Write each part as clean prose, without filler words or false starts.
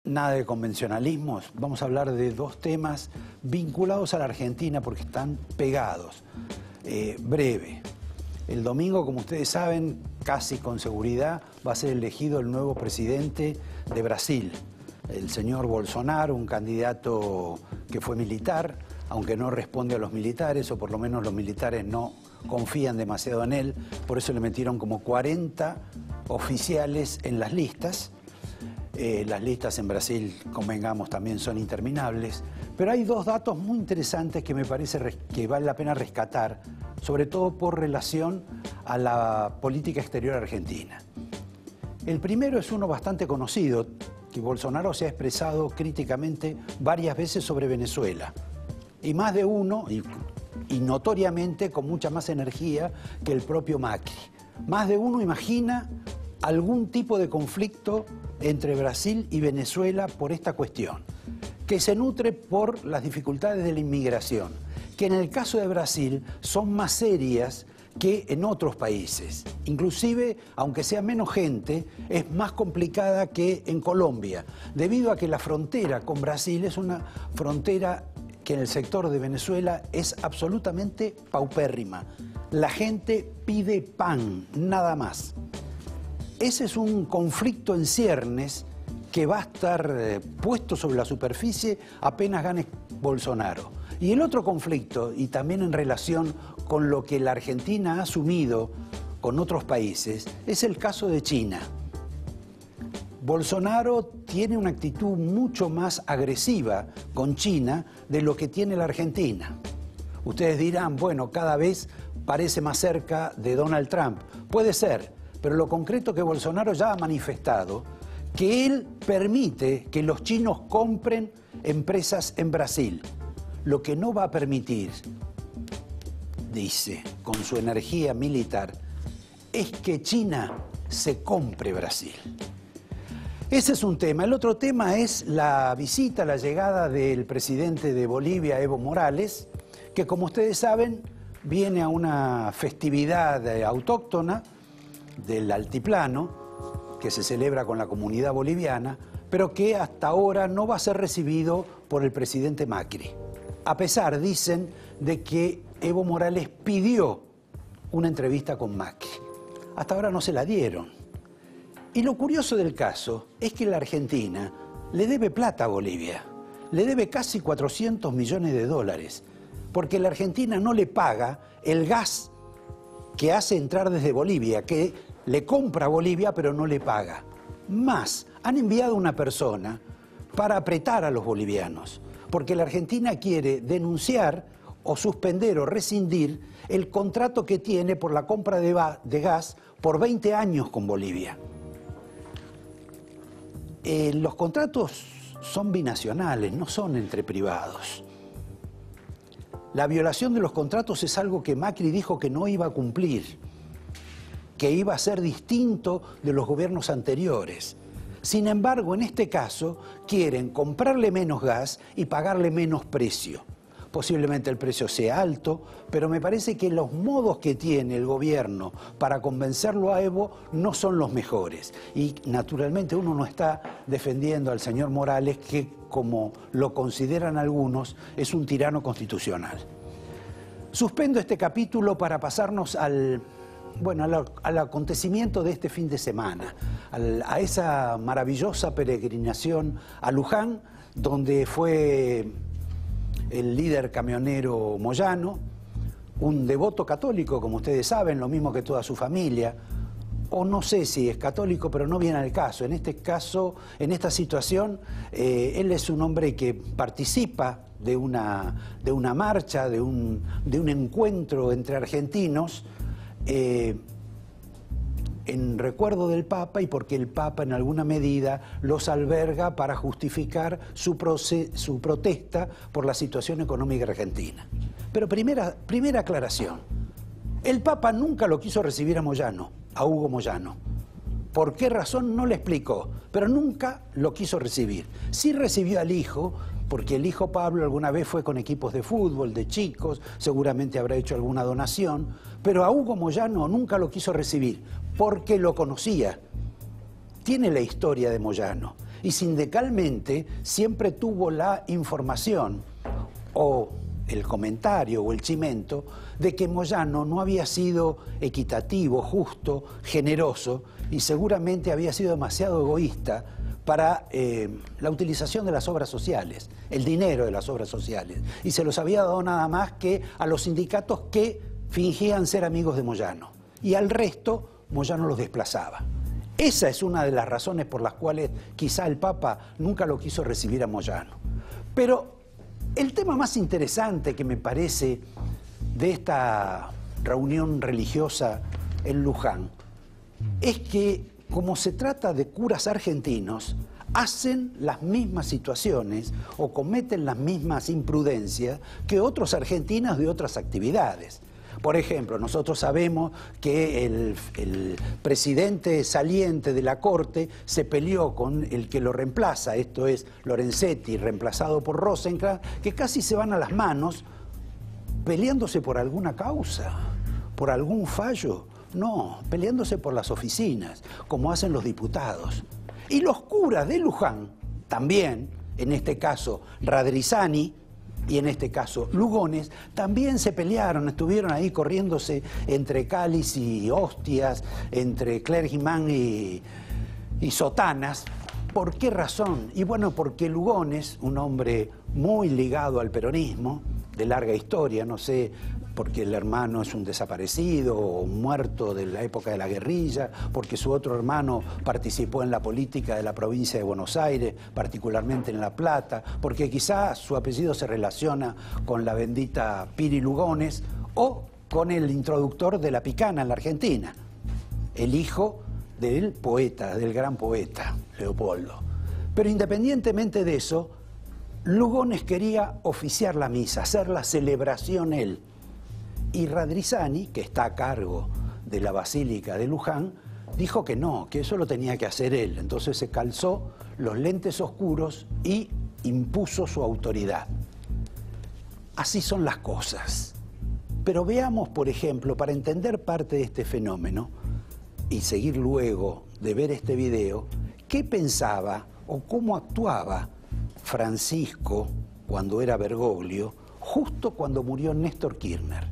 Nada de convencionalismos, vamos a hablar de dos temas vinculados a la Argentina porque están pegados. Breve. El domingo, como ustedes saben, casi con seguridad va a ser elegido el nuevo presidente de Brasil, el señor Bolsonaro, un candidato que fue militar, aunque no responde a los militares, o por lo menos los militares no confían demasiado en él, por eso le metieron como 40 oficiales en las listas. Las listas en Brasil, convengamos, también son interminables, pero hay dos datos muy interesantes que me parece que vale la pena rescatar, sobre todo por relación a la política exterior argentina. El primero es uno bastante conocido, que Bolsonaro se ha expresado críticamente varias veces sobre Venezuela, y más de uno, y notoriamente con mucha más energía que el propio Macri. Más de uno imagina algún tipo de conflicto entre Brasil y Venezuela por esta cuestión, que se nutre por las dificultades de la inmigración, que en el caso de Brasil son más serias que en otros países. Inclusive, aunque sea menos gente, es más complicada que en Colombia, debido a que la frontera con Brasil es una frontera que en el sector de Venezuela es absolutamente paupérrima. La gente pide pan, nada más. Ese es un conflicto en ciernes que va a estar puesto sobre la superficie apenas gane Bolsonaro. Y el otro conflicto, y también en relación con lo que la Argentina ha asumido con otros países, es el caso de China. Bolsonaro tiene una actitud mucho más agresiva con China de lo que tiene la Argentina. Ustedes dirán, bueno, cada vez parece más cerca de Donald Trump. Puede ser. Pero lo concreto que Bolsonaro ya ha manifestado, que él permite que los chinos compren empresas en Brasil. Lo que no va a permitir, dice, con su energía militar, es que China se compre Brasil. Ese es un tema. El otro tema es la visita, la llegada del presidente de Bolivia, Evo Morales, que como ustedes saben, viene a una festividad autóctona del altiplano, que se celebra con la comunidad boliviana, pero que hasta ahora no va a ser recibido por el presidente Macri. A pesar, dicen, de que Evo Morales pidió una entrevista con Macri. Hasta ahora no se la dieron. Y lo curioso del caso es que la Argentina le debe plata a Bolivia. Le debe casi 400 millones de dólares, porque la Argentina no le paga el gas que hace entrar desde Bolivia, que le compra a Bolivia pero no le paga. Más, han enviado una persona para apretar a los bolivianos, porque la Argentina quiere denunciar o suspender o rescindir el contrato que tiene por la compra de gas por 20 años con Bolivia. Los contratos son binacionales, no son entre privados. La violación de los contratos es algo que Macri dijo que no iba a cumplir, que iba a ser distinto de los gobiernos anteriores. Sin embargo, en este caso, quieren comprarle menos gas y pagarle menos precio. Posiblemente el precio sea alto, pero me parece que los modos que tiene el gobierno para convencerlo a Evo no son los mejores. Y naturalmente uno no está defendiendo al señor Morales, que como lo consideran algunos, es un tirano constitucional. Suspendo este capítulo para pasarnos al acontecimiento de este fin de semana, a esa maravillosa peregrinación a Luján, donde fue el líder camionero Moyano, un devoto católico, como ustedes saben, lo mismo que toda su familia, o no sé si es católico, pero no viene al caso. En este caso, en esta situación, él es un hombre que participa de una marcha, de un encuentro entre argentinos, en recuerdo del Papa y porque el Papa en alguna medida los alberga para justificar su protesta por la situación económica argentina. Pero primera aclaración, el Papa nunca lo quiso recibir a Moyano, a Hugo Moyano. ¿Por qué razón? No le explicó, pero nunca lo quiso recibir. Sí recibió al hijo, porque el hijo Pablo alguna vez fue con equipos de fútbol, de chicos, seguramente habrá hecho alguna donación, pero a Hugo Moyano nunca lo quiso recibir, porque lo conocía. Tiene la historia de Moyano. y sindicalmente siempre tuvo la información o el comentario o el chimento de que Moyano no había sido equitativo, justo, generoso y seguramente había sido demasiado egoísta para la utilización de las obras sociales, el dinero de las obras sociales, y se los había dado nada más que a los sindicatos que fingían ser amigos de Moyano, y al resto Moyano los desplazaba. Esa es una de las razones por las cuales quizá el Papa nunca lo quiso recibir a Moyano. Pero el tema más interesante que me parece de esta reunión religiosa en Luján es que, como se trata de curas argentinos, hacen las mismas situaciones o cometen las mismas imprudencias que otros argentinos de otras actividades. Por ejemplo, nosotros sabemos que el presidente saliente de la Corte se peleó con el que lo reemplaza, esto es Lorenzetti, reemplazado por Rosenkrantz, que casi se van a las manos peleándose por alguna causa, por algún fallo. No, peleándose por las oficinas, como hacen los diputados. Y los curas de Luján, también, en este caso Radrizzani, y en este caso Lugones, también se pelearon, estuvieron ahí corriéndose entre cáliz y hostias, entre clergyman y sotanas. ¿Por qué razón? Y bueno, porque Lugones, un hombre muy ligado al peronismo, de larga historia, no sé, porque el hermano es un desaparecido o muerto de la época de la guerrilla, porque su otro hermano participó en la política de la provincia de Buenos Aires, particularmente en La Plata, porque quizás su apellido se relaciona con la bendita Piri Lugones o con el introductor de la picana en la Argentina, el hijo del poeta, del gran poeta, Leopoldo. Pero independientemente de eso, Lugones quería oficiar la misa, hacer la celebración él. Y Radrizzani, que está a cargo de la Basílica de Luján, dijo que no, que eso lo tenía que hacer él. Entonces se calzó los lentes oscuros y impuso su autoridad. Así son las cosas. Pero veamos, por ejemplo, para entender parte de este fenómeno y seguir luego de ver este video, qué pensaba o cómo actuaba Francisco cuando era Bergoglio, justo cuando murió Néstor Kirchner.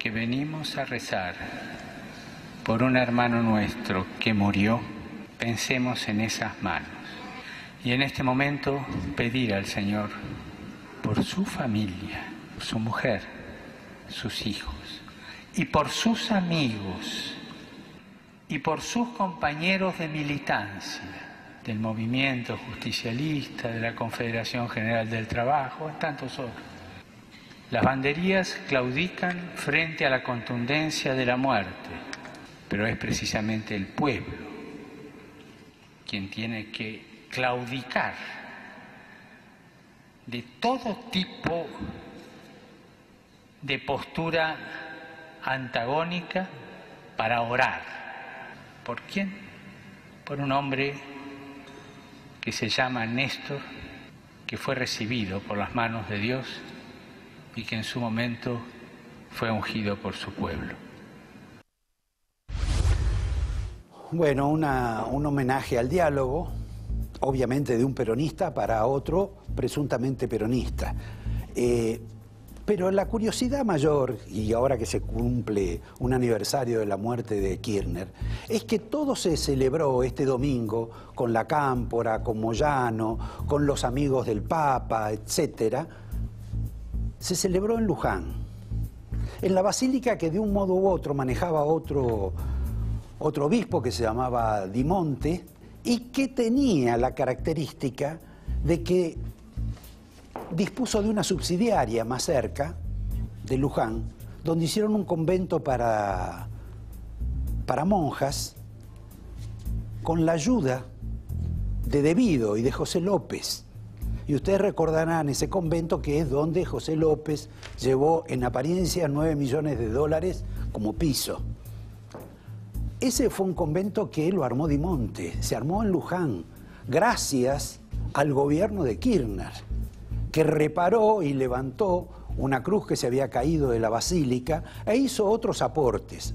Que venimos a rezar por un hermano nuestro que murió, pensemos en esas manos. Y en este momento pedir al Señor por su familia, su mujer, sus hijos, y por sus amigos, y por sus compañeros de militancia, del movimiento justicialista, de la Confederación General del Trabajo, en tantos otros. Las banderías claudican frente a la contundencia de la muerte, pero es precisamente el pueblo quien tiene que claudicar de todo tipo de postura antagónica para orar. ¿Por quién? Por un hombre que se llama Néstor, que fue recibido por las manos de Dios y que en su momento fue ungido por su pueblo. Bueno, un homenaje al diálogo, obviamente de un peronista para otro presuntamente peronista. Pero la curiosidad mayor, y ahora que se cumple un aniversario de la muerte de Kirchner, es que todo se celebró este domingo con la Cámpora, con Moyano, con los amigos del Papa, etc. Se celebró en Luján, en la basílica que de un modo u otro manejaba otro obispo que se llamaba Di Monte y que tenía la característica de que dispuso de una subsidiaria más cerca de Luján, donde hicieron un convento para monjas con la ayuda de Devido y de José López. Y ustedes recordarán ese convento que es donde José López llevó en apariencia 9 millones de dólares como piso. Ese fue un convento que lo armó Di Monte, se armó en Luján, gracias al gobierno de Kirchner, que reparó y levantó una cruz que se había caído de la basílica e hizo otros aportes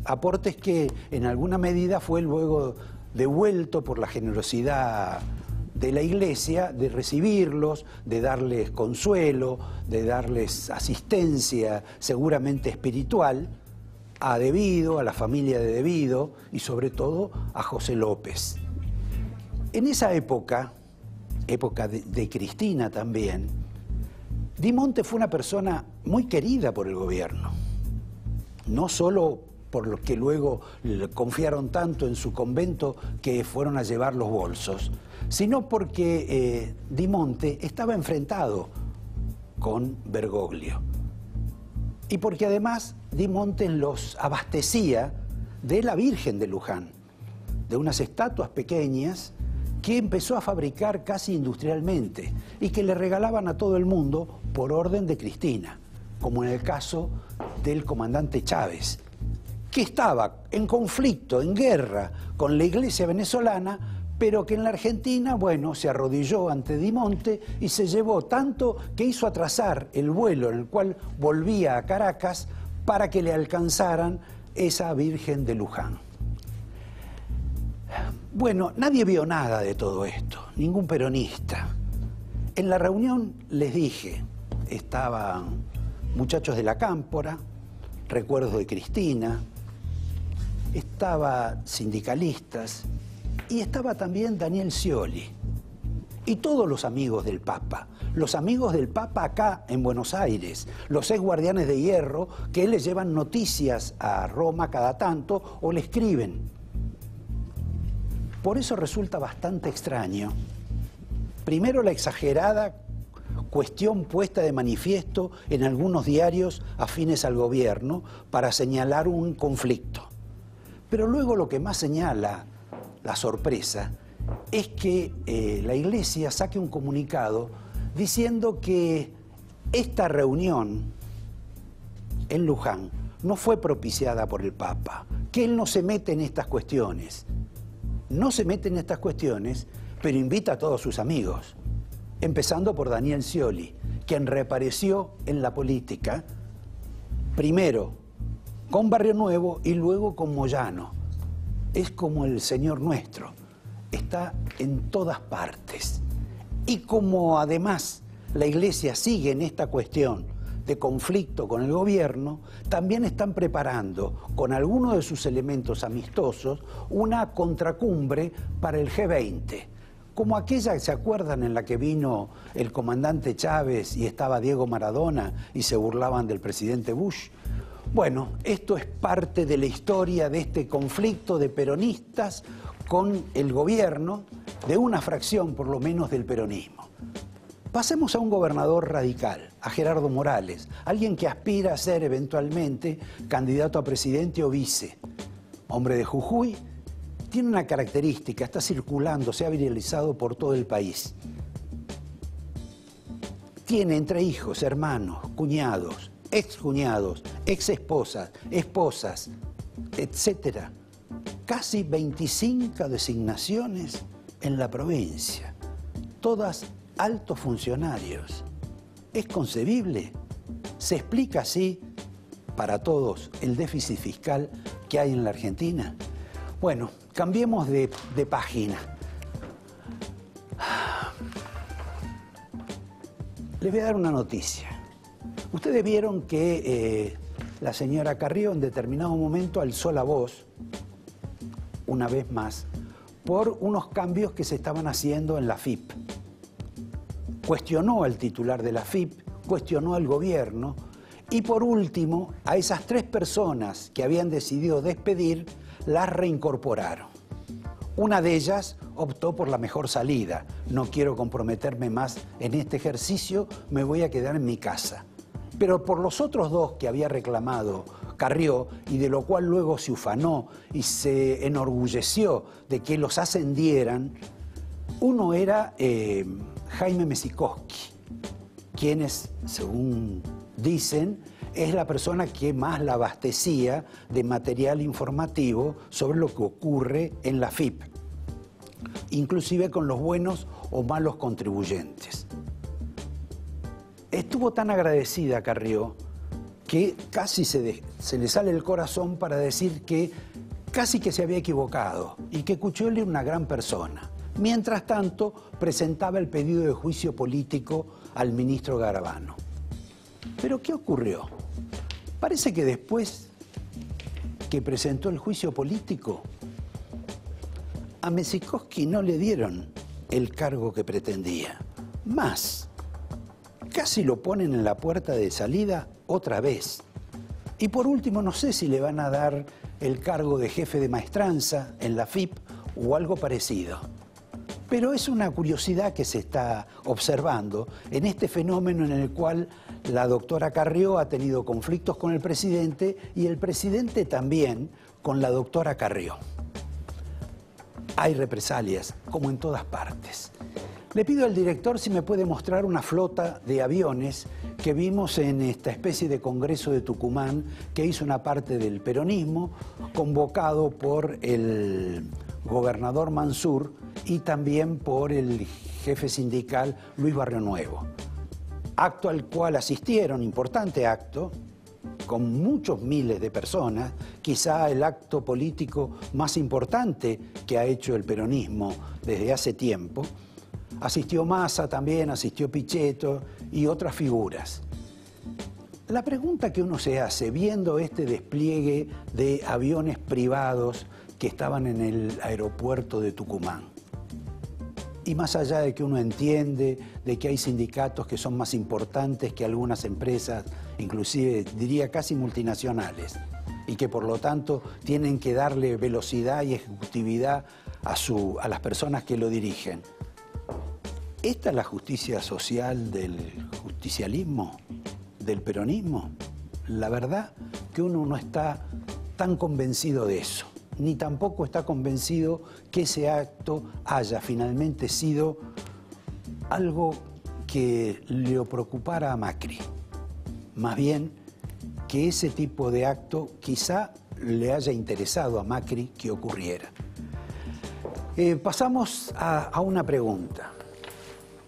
que en alguna medida fue luego devuelto por la generosidad de la Iglesia, de recibirlos, de darles consuelo, de darles asistencia seguramente espiritual a Devido, a la familia de Devido y sobre todo a José López. En esa época de Cristina también, Di Monte fue una persona muy querida por el gobierno, no solo por lo que luego le confiaron tanto en su convento que fueron a llevar los bolsos, sino porque Di Monte estaba enfrentado con Bergoglio y porque además Di Monte los abastecía de la Virgen de Luján, de unas estatuas pequeñas que empezó a fabricar casi industrialmente y que le regalaban a todo el mundo por orden de Cristina, como en el caso del comandante Chávez, que estaba en conflicto, en guerra con la Iglesia venezolana, pero que en la Argentina, bueno, se arrodilló ante Di Monte y se llevó tanto que hizo atrasar el vuelo en el cual volvía a Caracas para que le alcanzaran esa Virgen de Luján. Bueno, nadie vio nada de todo esto, ningún peronista. En la reunión les dije, estaban muchachos de la Cámpora, recuerdos de Cristina, estaba sindicalistas y estaba también Daniel Scioli y todos los amigos del Papa. Los amigos del Papa acá en Buenos Aires, los ex guardianes de hierro que les llevan noticias a Roma cada tanto o le escriben. Por eso resulta bastante extraño, primero, la exagerada cuestión puesta de manifiesto en algunos diarios afines al gobierno para señalar un conflicto. Pero luego lo que más señala la sorpresa es que la Iglesia saque un comunicado diciendo que esta reunión en Luján no fue propiciada por el Papa, que él no se mete en estas cuestiones. No se mete en estas cuestiones, pero invita a todos sus amigos, empezando por Daniel Scioli, quien reapareció en la política, primero con Barrio Nuevo y luego con Moyano. Es como el Señor nuestro, está en todas partes. Y como además la Iglesia sigue en esta cuestión de conflicto con el gobierno, también están preparando con algunos de sus elementos amistosos una contracumbre para el G20, como aquella, ¿se acuerdan?, en la que vino el comandante Chávez y estaba Diego Maradona y se burlaban del presidente Bush. Bueno, esto es parte de la historia de este conflicto de peronistas con el gobierno, de una fracción por lo menos del peronismo. Pasemos a un gobernador radical, a Gerardo Morales, alguien que aspira a ser eventualmente candidato a presidente o vice. Hombre de Jujuy, tiene una característica, está circulando, se ha viralizado por todo el país. Tiene entre hijos, hermanos, cuñados, excuñados, exesposas, esposas, etcétera, casi 25 designaciones en la provincia, todas altos funcionarios. ¿Es concebible? ¿Se explica así para todos el déficit fiscal que hay en la Argentina? Bueno, cambiemos de página. Les voy a dar una noticia. Ustedes vieron que la señora Carrió en determinado momento alzó la voz, una vez más, por unos cambios que se estaban haciendo en la AFIP. Cuestionó al titular de la AFIP, cuestionó al gobierno y por último a esas 3 personas que habían decidido despedir, las reincorporaron. Una de ellas optó por la mejor salida. No quiero comprometerme más en este ejercicio, me voy a quedar en mi casa. Pero por los otros 2 que había reclamado Carrió y de lo cual luego se ufanó y se enorgulleció de que los ascendieran, uno era Jaime Mesikoski, quienes, según dicen, es la persona que más la abastecía de material informativo sobre lo que ocurre en la AFIP, inclusive con los buenos o malos contribuyentes. Estuvo tan agradecida Carrió que casi se le sale el corazón para decir que casi que se había equivocado y que Cuccioli era una gran persona. Mientras tanto, presentaba el pedido de juicio político al ministro Garabano. ¿Pero qué ocurrió? Parece que después que presentó el juicio político, a Mesikoski no le dieron el cargo que pretendía. Más, casi lo ponen en la puerta de salida otra vez. Y por último, no sé si le van a dar el cargo de jefe de maestranza en la FIP o algo parecido. Pero es una curiosidad que se está observando en este fenómeno en el cual la doctora Carrió ha tenido conflictos con el presidente y el presidente también con la doctora Carrió. Hay represalias, como en todas partes. Le pido al director si me puede mostrar una flota de aviones que vimos en esta especie de congreso de Tucumán que hizo una parte del peronismo, convocado por el gobernador Mansur y también por el jefe sindical Luis Barrio Nuevo. Acto al cual asistieron, importante acto, con muchos miles de personas, quizá el acto político más importante que ha hecho el peronismo desde hace tiempo. Asistió Massa también, asistió Pichetto y otras figuras. La pregunta que uno se hace viendo este despliegue de aviones privados que estaban en el aeropuerto de Tucumán, y más allá de que uno entiende de que hay sindicatos que son más importantes que algunas empresas, inclusive diría casi multinacionales, y que por lo tanto tienen que darle velocidad y ejecutividad a las personas que lo dirigen. ¿Esta es la justicia social del justicialismo, del peronismo? La verdad que uno no está tan convencido de eso, ni tampoco está convencido que ese acto haya finalmente sido algo que le preocupara a Macri. Más bien, que ese tipo de acto quizá le haya interesado a Macri que ocurriera. Pasamos a una pregunta.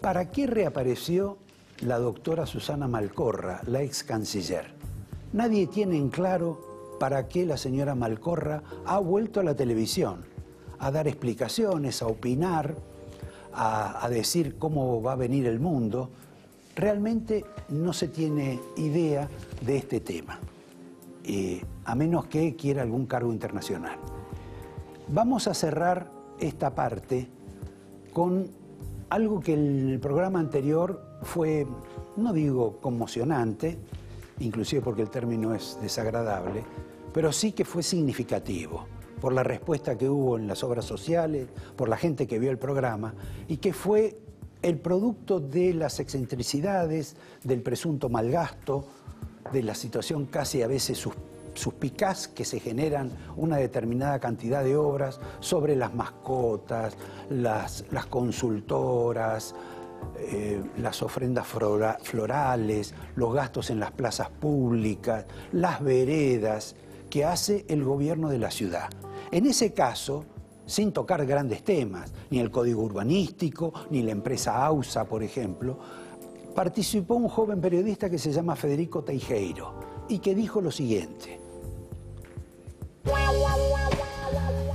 ¿Para qué reapareció la doctora Susana Malcorra, la ex canciller? Nadie tiene en claro para qué la señora Malcorra ha vuelto a la televisión, a dar explicaciones, a opinar, a decir cómo va a venir el mundo. Realmente no se tiene idea de este tema, a menos que quiera algún cargo internacional. Vamos a cerrar esta parte con algo que en el programa anterior fue, no digo conmocionante, inclusive porque el término es desagradable, pero sí que fue significativo por la respuesta que hubo en las obras sociales, por la gente que vio el programa, y que fue el producto de las excentricidades, del presunto malgasto, de la situación casi a veces suspicaz que se generan una determinada cantidad de obras sobre las mascotas, las consultoras, las ofrendas florales, los gastos en las plazas públicas, las veredas que hace el gobierno de la ciudad. En ese caso, sin tocar grandes temas, ni el código urbanístico, ni la empresa AUSA, por ejemplo, participó un joven periodista que se llama Federico Teijeiro y que dijo lo siguiente.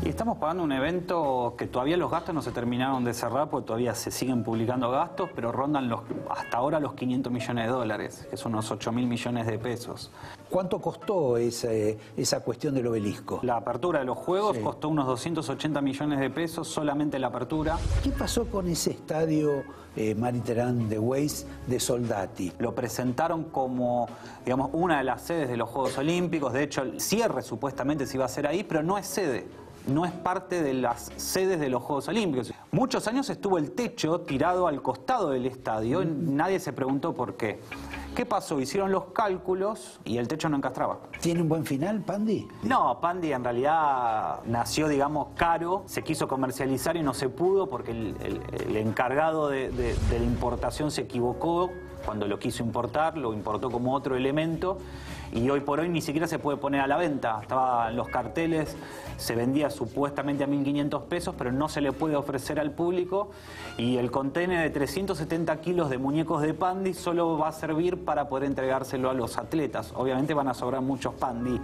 Y estamos pagando un evento que todavía los gastos no se terminaron de cerrar porque todavía se siguen publicando gastos, pero rondan hasta ahora los 500 millones de dólares, que son unos 8.000 millones de pesos. ¿Cuánto costó esa cuestión del obelisco? La apertura de los Juegos costó unos 280 millones de pesos, solamente la apertura. ¿Qué pasó con ese estadio Marie-Terán de Weiss de Soldati? Lo presentaron como, digamos, una de las sedes de los Juegos Olímpicos. De hecho, el cierre supuestamente se iba a hacer ahí, pero no es sede. No es parte de las sedes de los Juegos Olímpicos. Muchos años estuvo el techo tirado al costado del estadio y nadie se preguntó por qué. ¿Qué pasó? Hicieron los cálculos y el techo no encastraba. ¿Tiene un buen final, Pandi? No, Pandi en realidad nació, digamos, caro. Se quiso comercializar y no se pudo porque el encargado de la importación se equivocó. Cuando lo quiso importar, lo importó como otro elemento y hoy por hoy ni siquiera se puede poner a la venta. Estaban los carteles, se vendía supuestamente a 1.500 pesos, pero no se le puede ofrecer al público y el container de 370 kilos de muñecos de Pandi solo va a servir para poder entregárselo a los atletas. Obviamente van a sobrar muchos Pandi.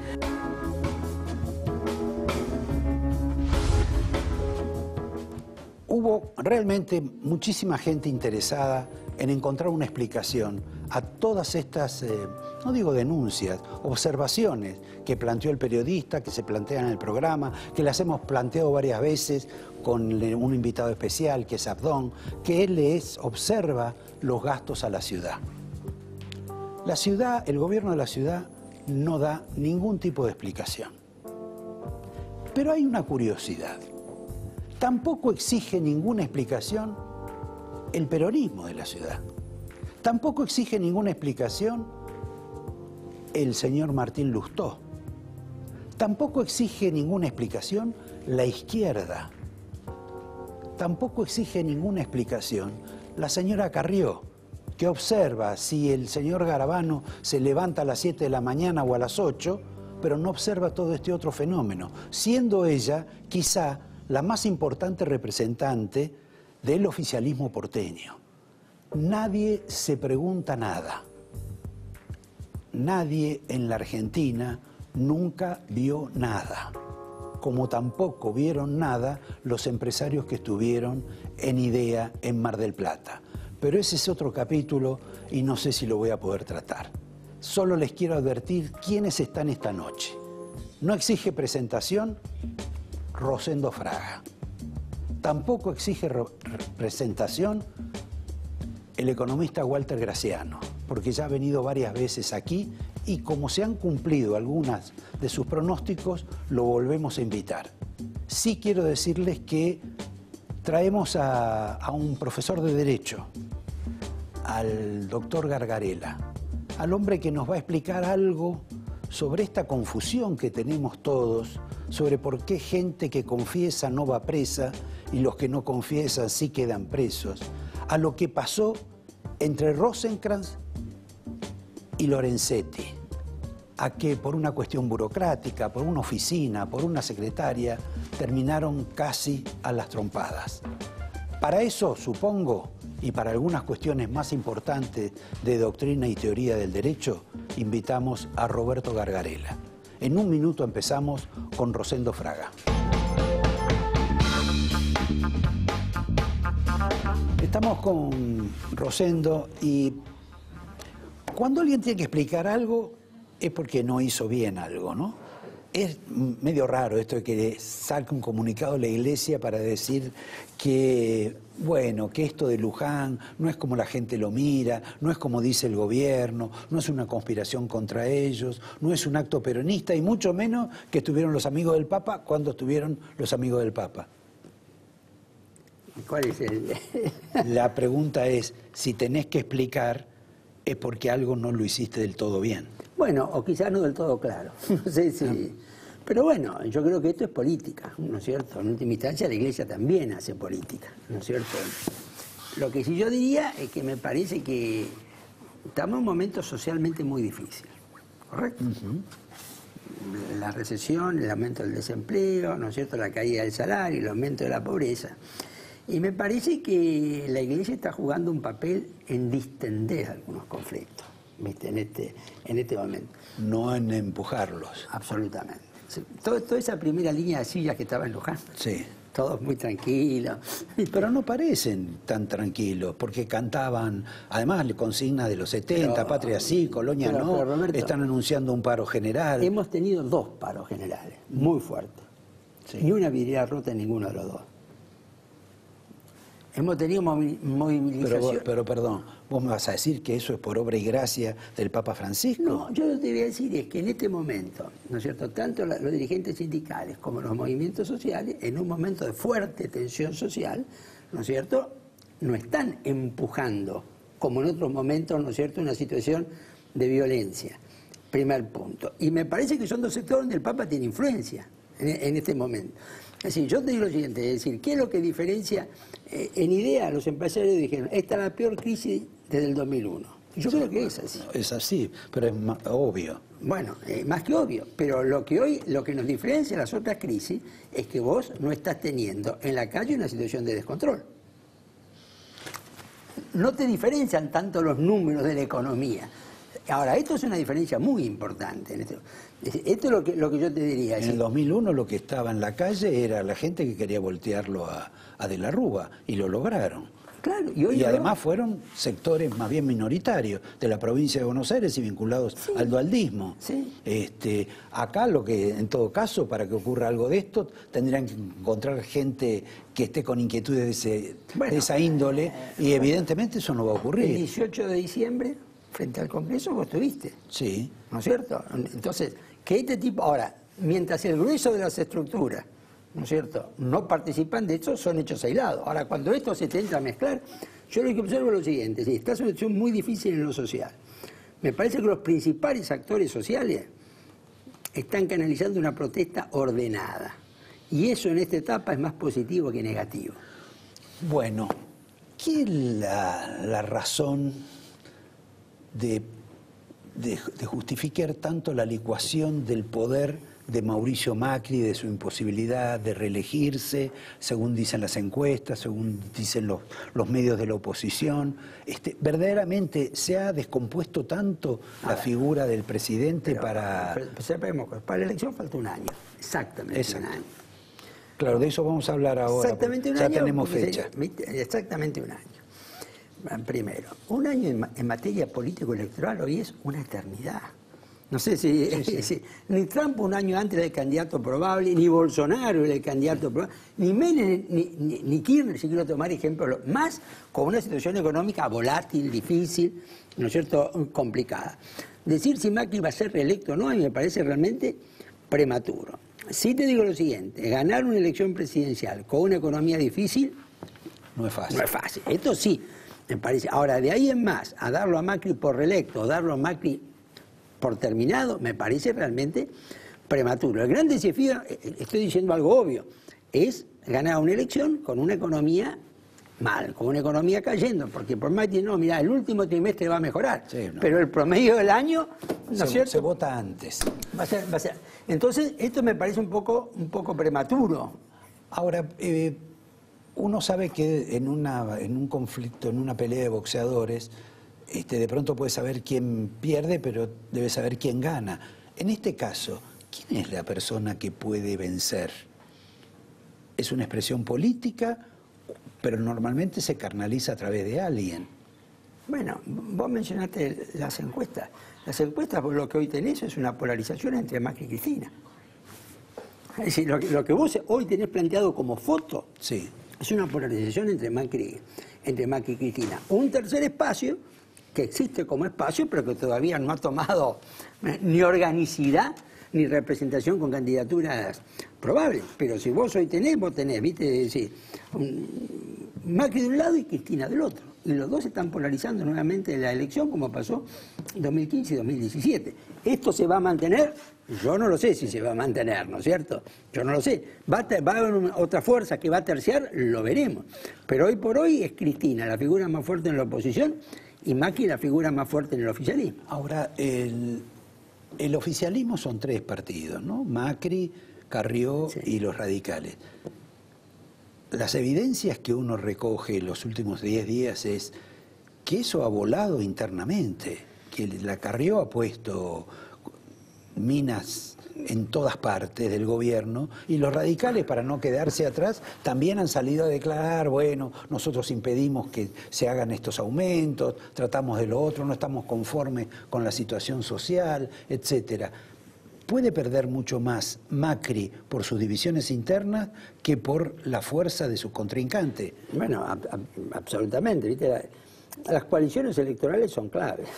Hubo realmente muchísima gente interesada en encontrar una explicación a todas estas, no digo denuncias, observaciones que planteó el periodista, que se plantean en el programa, que las hemos planteado varias veces con un invitado especial, que es Abdón, que él observa los gastos a la ciudad. La ciudad, el gobierno de la ciudad no da ningún tipo de explicación. Pero hay una curiosidad. Tampoco exige ninguna explicación el peronismo de la ciudad. Tampoco exige ninguna explicación el señor Martín Lustó. Tampoco exige ninguna explicación la izquierda. Tampoco exige ninguna explicación la señora Carrió, que observa si el señor Garabano se levanta a las 7 de la mañana o a las 8, pero no observa todo este otro fenómeno, siendo ella quizá la más importante representante del oficialismo porteño. Nadie se pregunta nada. Nadie en la Argentina nunca vio nada, como tampoco vieron nada los empresarios que estuvieron en IDEA en Mar del Plata. Pero ese es otro capítulo y no sé si lo voy a poder tratar. Solo les quiero advertir quiénes están esta noche. No exige presentación Rosendo Fraga. Tampoco exige presentación el economista Walter Graciano, porque ya ha venido varias veces aquí y como se han cumplido algunas de sus pronósticos, lo volvemos a invitar. Sí quiero decirles que traemos a un profesor de Derecho, al doctor Gargarella, al hombre que nos va a explicar algo sobre esta confusión que tenemos todos, sobre por qué gente que confiesa no va presa y los que no confiesan sí quedan presos, a lo que pasó entre Rosenkrantz y Lorenzetti, a que por una cuestión burocrática, por una oficina, por una secretaria, terminaron casi a las trompadas. Para eso, supongo, y para algunas cuestiones más importantes de doctrina y teoría del derecho, invitamos a Roberto Gargarella. En un minuto empezamos con Rosendo Fraga. Estamos con Rosendo y cuando alguien tiene que explicar algo es porque no hizo bien algo, ¿no? Es medio raro esto de que salga un comunicado de la Iglesia para decir que, bueno, que esto de Luján no es como la gente lo mira, no es como dice el gobierno, no es una conspiración contra ellos, no es un acto peronista y mucho menos que estuvieron los amigos del Papa cuando estuvieron los amigos del Papa. ¿Cuál es el...? La pregunta es, si tenés que explicar, es porque algo no lo hiciste del todo bien. Bueno, o quizás no del todo claro. No sé si... Pero bueno, yo creo que esto es política, ¿no es cierto? En última instancia la Iglesia también hace política, ¿no es cierto? Lo que sí yo diría es que me parece que estamos en un momento socialmente muy difícil, ¿correcto? La recesión, el aumento del desempleo, ¿no es cierto? La caída del salario, el aumento de la pobreza. Y me parece que la Iglesia está jugando un papel en distender algunos conflictos, ¿viste? En este momento. No en empujarlos. Absolutamente. Toda esa primera línea de sillas que estaba en Luján. Sí. Todos muy tranquilos. Pero no parecen tan tranquilos, porque cantaban, además, consignas de los 70, pero, Patria sí, Colonia no, pero Roberto, están anunciando un paro general. Hemos tenido 2 paros generales, muy fuertes. Sí. Ni una vidriera rota en ninguno de los 2. Hemos tenido movilización. Pero perdón, ¿vos me vas a decir que eso es por obra y gracia del Papa Francisco? No, yo lo que te voy a decir es que en este momento, ¿no es cierto?, tanto los dirigentes sindicales como los movimientos sociales, en un momento de fuerte tensión social, ¿no es cierto?, no están empujando, como en otros momentos, ¿no es cierto?, una situación de violencia. Primer punto. Y me parece que son 2 sectores donde el Papa tiene influencia en este momento. Es decir, yo te digo lo siguiente, es decir, ¿qué es lo que diferencia? En IDEA los empresarios dijeron, esta es la peor crisis desde el 2001. Yo creo que es así. Es así, pero es más obvio. Bueno, más que obvio, pero lo que nos diferencia de las otras crisis es que vos no estás teniendo en la calle una situación de descontrol. No te diferencian tanto los números de la economía. Ahora, esto es una diferencia muy importante. Esto es lo que yo te diría. En el 2001 lo que estaba en la calle era la gente que quería voltearlo a De la Rúa, y lo lograron. Claro, y además fueron sectores más bien minoritarios de la provincia de Buenos Aires y vinculados al dualdismo. Sí. Acá lo que, en todo caso, para que ocurra algo de esto, tendrían que encontrar gente que esté con inquietudes de esa índole, y evidentemente eso no va a ocurrir. El 18 de diciembre, frente al Congreso, vos estuviste. Sí. ¿No es cierto? Entonces, que este tipo... Ahora, mientras el grueso de las estructuras, ¿no es cierto?, no participan de eso, son hechos aislados. Ahora, cuando esto se intenta mezclar, yo lo que observo es lo siguiente: sí, está una situación muy difícil en lo social. Me parece que los principales actores sociales están canalizando una protesta ordenada. Y eso en esta etapa es más positivo que negativo. Bueno, ¿qué es la razón de justificar tanto la licuación del poder de Mauricio Macri, de su imposibilidad de reelegirse, según dicen las encuestas, según dicen los medios de la oposición? ¿Verdaderamente se ha descompuesto tanto la figura del presidente para...? Para la elección falta un año, exactamente un año. Claro, de eso vamos a hablar ahora. Exactamente un ya año. Ya tenemos fecha. Exactamente un año. Primero, un año en materia político-electoral hoy es una eternidad. No sé si ni Trump un año antes era el candidato probable, ni Bolsonaro era el candidato probable, ni Menem, ni Kirchner, si quiero tomar ejemplos, más con una situación económica volátil, difícil, ¿no es cierto?, complicada. Decir si Macri va a ser reelecto o no, a mí me parece realmente prematuro. Sí te digo lo siguiente: ganar una elección presidencial con una economía difícil no es fácil. No es fácil, esto sí, me parece. Ahora, de ahí en más, a darlo a Macri por reelecto, o darlo a Macri por terminado, me parece realmente prematuro. El gran desafío, estoy diciendo algo obvio, es ganar una elección con una economía mal, con una economía cayendo, porque por Macri no, mira, el último trimestre va a mejorar, pero el promedio del año, ¿no es cierto?, se vota antes. Va a ser. Entonces, esto me parece un poco prematuro. Ahora, uno sabe que en un conflicto, en una pelea de boxeadores, de pronto puede saber quién pierde, pero debe saber quién gana. En este caso, ¿quién es la persona que puede vencer? ¿Es una expresión política, pero normalmente se carnaliza a través de alguien? Bueno, vos mencionaste las encuestas. Las encuestas, vos lo que hoy tenés es una polarización entre Macri y Cristina. Es decir, lo que vos hoy tenés planteado como foto es una polarización entre Macri y Cristina. Un tercer espacio que existe como espacio, pero que todavía no ha tomado ni organicidad ni representación con candidaturas probables. Pero si vos hoy vos tenés, viste, Macri de un lado y Cristina del otro. Y los dos están polarizando nuevamente la elección, como pasó en 2015 y 2017. ¿Esto se va a mantener? Yo no lo sé si se va a mantener, ¿no es cierto? Yo no lo sé. ¿Va a haber otra fuerza que va a terciar? Lo veremos. Pero hoy por hoy es Cristina la figura más fuerte en la oposición y Macri la figura más fuerte en el oficialismo. Ahora, el oficialismo son tres partidos, ¿no? Macri, Carrió y los radicales. Las evidencias que uno recoge en los últimos 10 días es que eso ha volado internamente, que la Carrió ha puesto minas en todas partes del gobierno, y los radicales, para no quedarse atrás, también han salido a declarar: bueno, nosotros impedimos que se hagan estos aumentos, tratamos de lo otro, no estamos conformes con la situación social, etcétera. ¿Puede perder mucho más Macri por sus divisiones internas que por la fuerza de su contrincante? Bueno, absolutamente, ¿viste? Las coaliciones electorales son claves.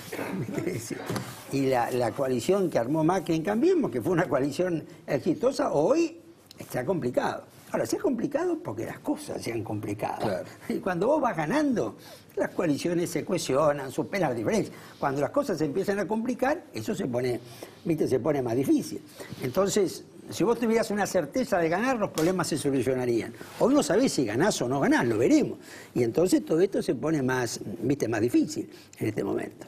Y la coalición que armó Macri en Cambiemos, que fue una coalición exitosa, hoy está complicado. Ahora, se ha complicado porque las cosas se han complicado. Claro. Y cuando vos vas ganando, las coaliciones se cohesionan, superan las diferencias. Cuando las cosas se empiezan a complicar, eso se pone más difícil. Entonces, si vos tuvieras una certeza de ganar, los problemas se solucionarían. Hoy no sabés si ganás o no ganás, lo veremos. Y entonces todo esto se pone más difícil en este momento.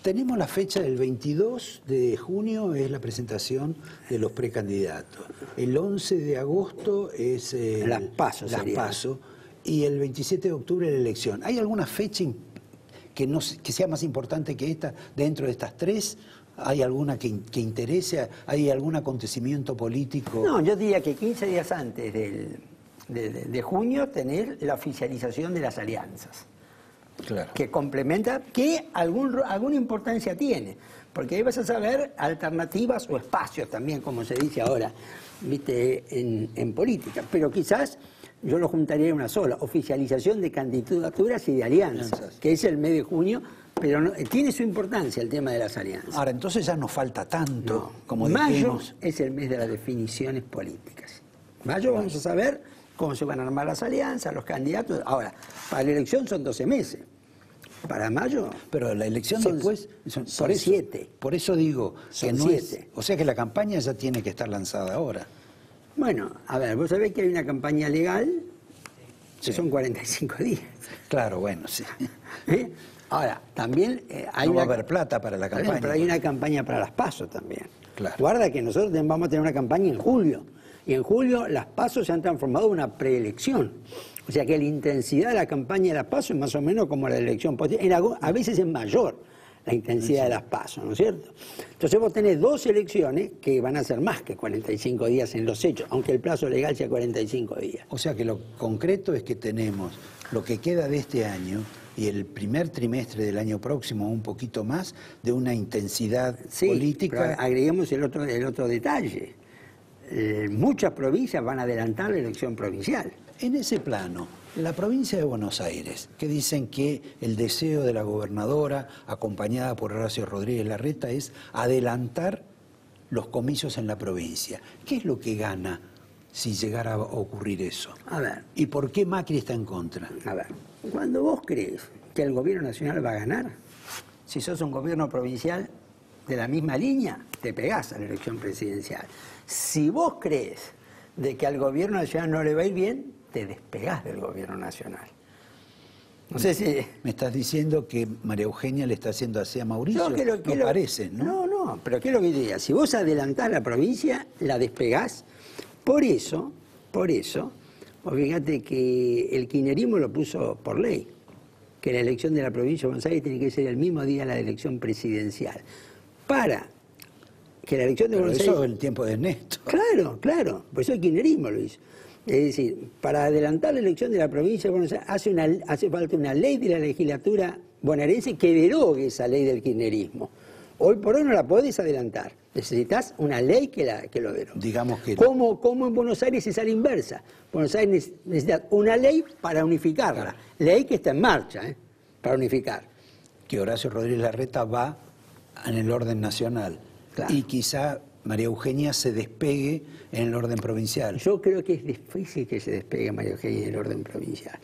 Tenemos la fecha del 22 de junio, es la presentación de los precandidatos. El 11 de agosto es las PASO, y el 27 de octubre la elección. ¿Hay alguna fecha que sea más importante que esta dentro de estas tres? ¿Hay alguna que interese? ¿Hay algún acontecimiento político? No, yo diría que 15 días antes de junio tener la oficialización de las alianzas. Claro. Que complementa, que alguna importancia tiene, porque ahí vas a saber alternativas o espacios también, como se dice ahora, viste, en política. Pero quizás yo lo juntaría en una sola, oficialización de candidaturas y de alianzas, que es el mes de junio, pero no, tiene su importancia el tema de las alianzas. Ahora, entonces ya nos falta tanto, No, como mayo dijimos. es el mes de las definiciones políticas. Mayo vamos a saber cómo se van a armar las alianzas, los candidatos. Ahora, para la elección son 12 meses. Para mayo. Pero la elección después son por eso, 7. Por eso digo que Son no 7. es. O sea que la campaña ya tiene que estar lanzada ahora. Bueno, a ver, vos sabés que hay una campaña legal que son 45 días. Claro, bueno, sí. ¿Eh? Ahora, también hay No va a haber plata para la campaña. Pero hay una campaña para las PASO también. Claro. Guarda que nosotros vamos a tener una campaña en julio. Y en julio las PASO se han transformado en una preelección. O sea que la intensidad de la campaña de las PASO es más o menos como la elección. A veces es mayor la intensidad de las PASO, ¿no es cierto? Entonces vos tenés 2 elecciones que van a ser más que 45 días en los hechos, aunque el plazo legal sea 45 días. O sea que lo concreto es que tenemos lo que queda de este año y el primer trimestre del año próximo, un poquito más, de una intensidad política. Pero agreguemos el otro detalle. Muchas provincias van a adelantar la elección provincial. En ese plano, la provincia de Buenos Aires, que dicen que el deseo de la gobernadora, acompañada por Horacio Rodríguez Larreta, es adelantar los comicios en la provincia. ¿Qué es lo que gana si llegara a ocurrir eso? A ver. ¿Y por qué Macri está en contra? A ver, cuando vos crees que el gobierno nacional va a ganar, si sos un gobierno provincial de la misma línea, te pegás a la elección presidencial. Si vos crees de que al gobierno nacional no le va a ir bien, te despegás del gobierno nacional. No sé si... Me estás diciendo que María Eugenia le está haciendo así a Mauricio. No parece, ¿no? No, pero ¿qué es lo que diría? Si vos adelantás la provincia, la despegás. Por eso, vos fíjate que el kirchnerismo lo puso por ley, que la elección de la provincia de Buenos Aires tiene que ser el mismo día de la elección presidencial. Para que la elección de Buenos Aires... Eso en el tiempo de Néstor. Claro, por eso el kirchnerismo lo hizo. Es decir, para adelantar la elección de la provincia de Buenos Aires hace falta una ley de la legislatura bonaerense que derogue esa ley del kirchnerismo. Hoy por hoy no la podés adelantar. Necesitas una ley que lo derogue. Digamos que... ¿Cómo en Buenos Aires es a la inversa? Buenos Aires necesita una ley para unificarla. Claro. Ley que está en marcha, para unificar. Que Horacio Rodríguez Larreta va en el orden nacional. Claro. Y quizá María Eugenia se despegue en el orden provincial. Yo creo que es difícil que se despegue María Eugenia en el orden provincial.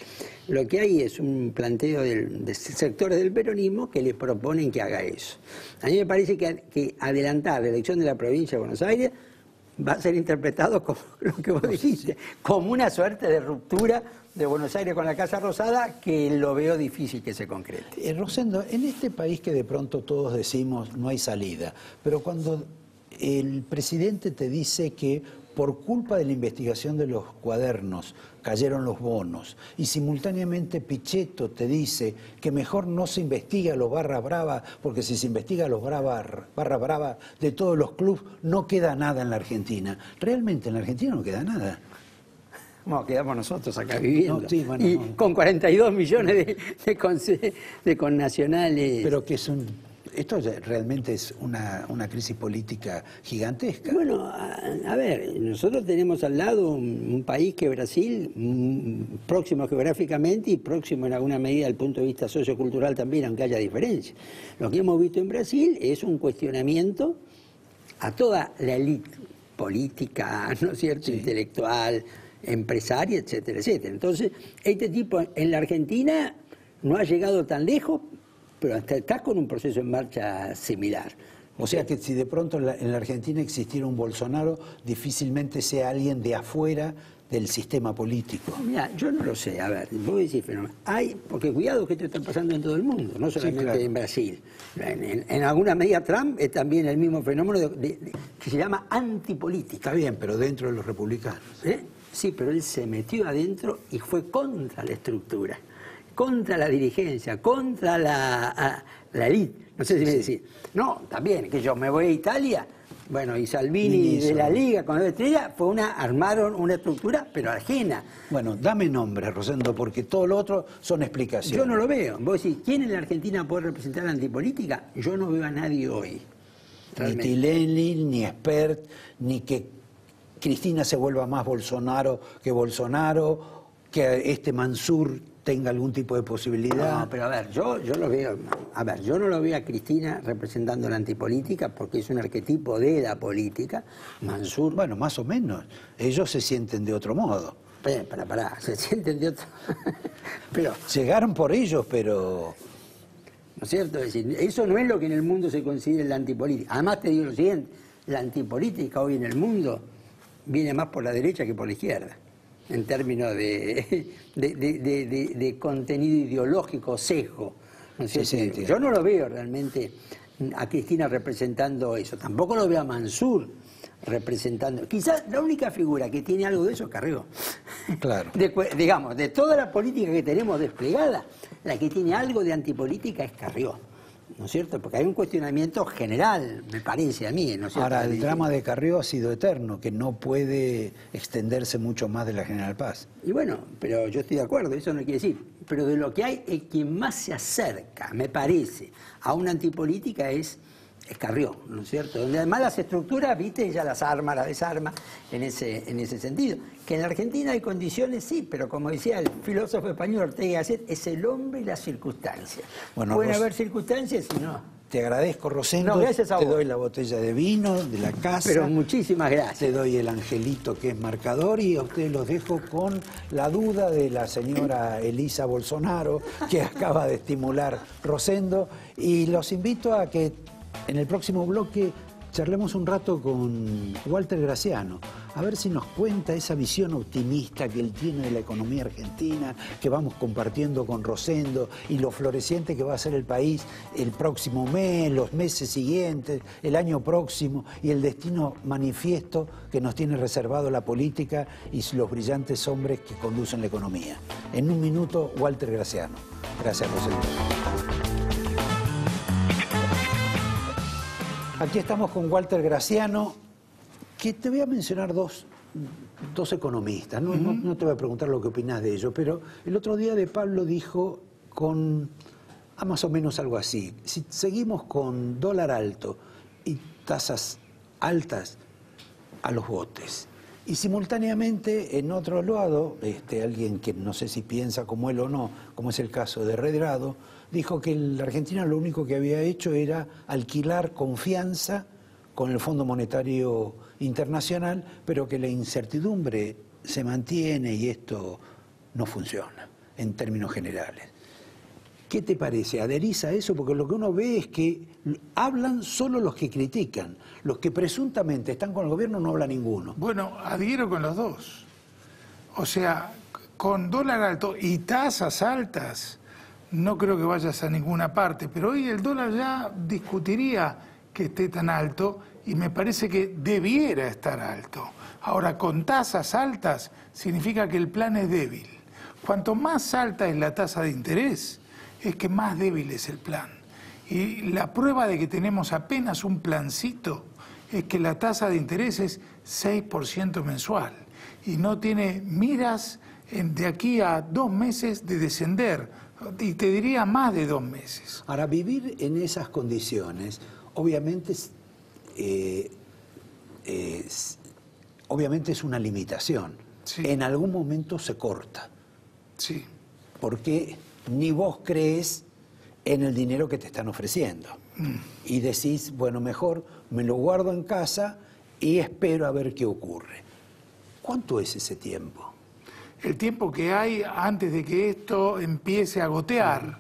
Lo que hay es un planteo de sectores del peronismo que le proponen que haga eso. A mí me parece que adelantar la elección de la provincia de Buenos Aires va a ser interpretado como lo que vos dijiste, como una suerte de ruptura de Buenos Aires con la Casa Rosada, que lo veo difícil que se concrete. Rosendo, en este país que de pronto todos decimos no hay salida, pero cuando el presidente te dice que por culpa de la investigación de los cuadernos cayeron los bonos y simultáneamente Pichetto te dice que mejor no se investiga a los barra brava porque si se investiga a los barra brava de todos los clubes no queda nada en la Argentina. Realmente en la Argentina no queda nada. Bueno, quedamos nosotros acá viviendo. No, sí, bueno, y no. con 42 millones de connacionales. Pero que esto realmente es una crisis política gigantesca. Bueno, a ver, nosotros tenemos al lado un país que Brasil, próximo geográficamente y próximo en alguna medida desde el punto de vista sociocultural también, aunque haya diferencias. Lo que hemos visto en Brasil es un cuestionamiento a toda la élite política, ¿no es cierto?, intelectual, empresaria, etcétera, etcétera. Entonces, este tipo en la Argentina no ha llegado tan lejos, pero hasta está con un proceso en marcha similar. O sea que si de pronto en la Argentina existiera un Bolsonaro, difícilmente sea alguien de afuera del sistema político. Mira, yo no lo sé, a ver, voy a decir fenómeno. Porque cuidado que esto está pasando en todo el mundo, no solamente claro. en Brasil. En alguna medida Trump es también el mismo fenómeno que se llama antipolítica. Está bien, pero dentro de los republicanos. Sí, pero él se metió adentro y fue contra la estructura. contra la dirigencia, contra la élite. No sé si me decís. No, también, que yo me voy a Italia, bueno, y Salvini de la Liga con la estrella, armaron una estructura, pero ajena. Bueno, dame nombre, Rosendo, porque todo lo otro son explicaciones. Yo no lo veo. Vos decís, ¿quién en la Argentina puede representar la antipolítica? Yo no veo a nadie hoy. Realmente. Ni Tinelli, ni Espert, ni que Cristina se vuelva más Bolsonaro, que este Mansur tenga algún tipo de posibilidad. No, pero a ver, yo lo veo, yo no lo veo a Cristina representando la antipolítica porque es un arquetipo de la política. Mansur, bueno, más o menos, ellos se sienten de otro modo. Pará, se sienten de otro. Pero llegaron por ellos, pero ¿no es cierto? Es decir, eso no es lo que en el mundo se considera la antipolítica. Además te digo lo siguiente, la antipolítica hoy en el mundo viene más por la derecha que por la izquierda, en términos de contenido ideológico, sesgo. ¿No es cierto? Yo no lo veo realmente a Cristina representando eso, tampoco lo veo a Mansur representando. Quizás la única figura que tiene algo de eso es Carrió. Claro. Digamos, de toda la política que tenemos desplegada, la que tiene algo de antipolítica es Carrió. ¿No es cierto? Porque hay un cuestionamiento general, me parece a mí, ¿no es cierto? Ahora, el drama de Carrió ha sido eterno, que no puede extenderse mucho más de la General Paz. Y bueno, pero yo estoy de acuerdo, eso no quiere decir. Pero de lo que hay, el quien más se acerca, me parece, a una antipolítica es Carrió, ¿no es cierto? Donde además las estructuras, viste, ella las arma, las desarma, en ese sentido. Que en la Argentina hay condiciones, sí, pero como decía el filósofo español Ortega y Gasset, es el hombre y las circunstancias. Bueno, pueden haber circunstancias y no. Te agradezco, Rosendo. No, gracias a vos. Te doy la botella de vino de la casa. Pero muchísimas gracias. Te doy el angelito que es marcador y a ustedes los dejo con la duda de la señora Elisa Bolsonaro, que acaba de estimular Rosendo. Y los invito a que en el próximo bloque charlemos un rato con Walter Graciano, a ver si nos cuenta esa visión optimista que él tiene de la economía argentina, que vamos compartiendo con Rosendo, y lo floreciente que va a ser el país el próximo mes, los meses siguientes, el año próximo, y el destino manifiesto que nos tiene reservado la política y los brillantes hombres que conducen la economía. En un minuto, Walter Graciano. Gracias, Rosendo. Aquí estamos con Walter Graciano, que te voy a mencionar dos economistas. No te voy a preguntar lo que opinás de ellos, pero el otro día De Pablo dijo más o menos algo así. Si seguimos con dólar alto y tasas altas, a los botes. Y simultáneamente, en otro lado, alguien que no sé si piensa como él o no, como es el caso de Redrado, dijo que la Argentina lo único que había hecho era alquilar confianza con el Fondo Monetario Internacional, pero que la incertidumbre se mantiene y esto no funciona en términos generales. ¿Qué te parece? ¿Adherís a eso? Porque lo que uno ve es que hablan solo los que critican. Los que presuntamente están con el gobierno no habla ninguno. Bueno, adhiero con los dos. O sea, con dólar alto y tasas altas, no creo que vayas a ninguna parte. Pero hoy el dólar ya discutiría que esté tan alto y me parece que debiera estar alto. Ahora, con tasas altas significa que el plan es débil. Cuanto más alta es la tasa de interés, es que más débil es el plan. Y la prueba de que tenemos apenas un plancito es que la tasa de interés es 6% mensual y no tiene miras de aquí a 2 meses de descender, y te diría más de 2 meses. Ahora, vivir en esas condiciones, obviamente es una limitación. Sí. En algún momento se corta. Sí. Porque ni vos crees en el dinero que te están ofreciendo. Y decís, bueno, mejor me lo guardo en casa y espero a ver qué ocurre. ¿Cuánto es ese tiempo? El tiempo que hay antes de que esto empiece a gotear.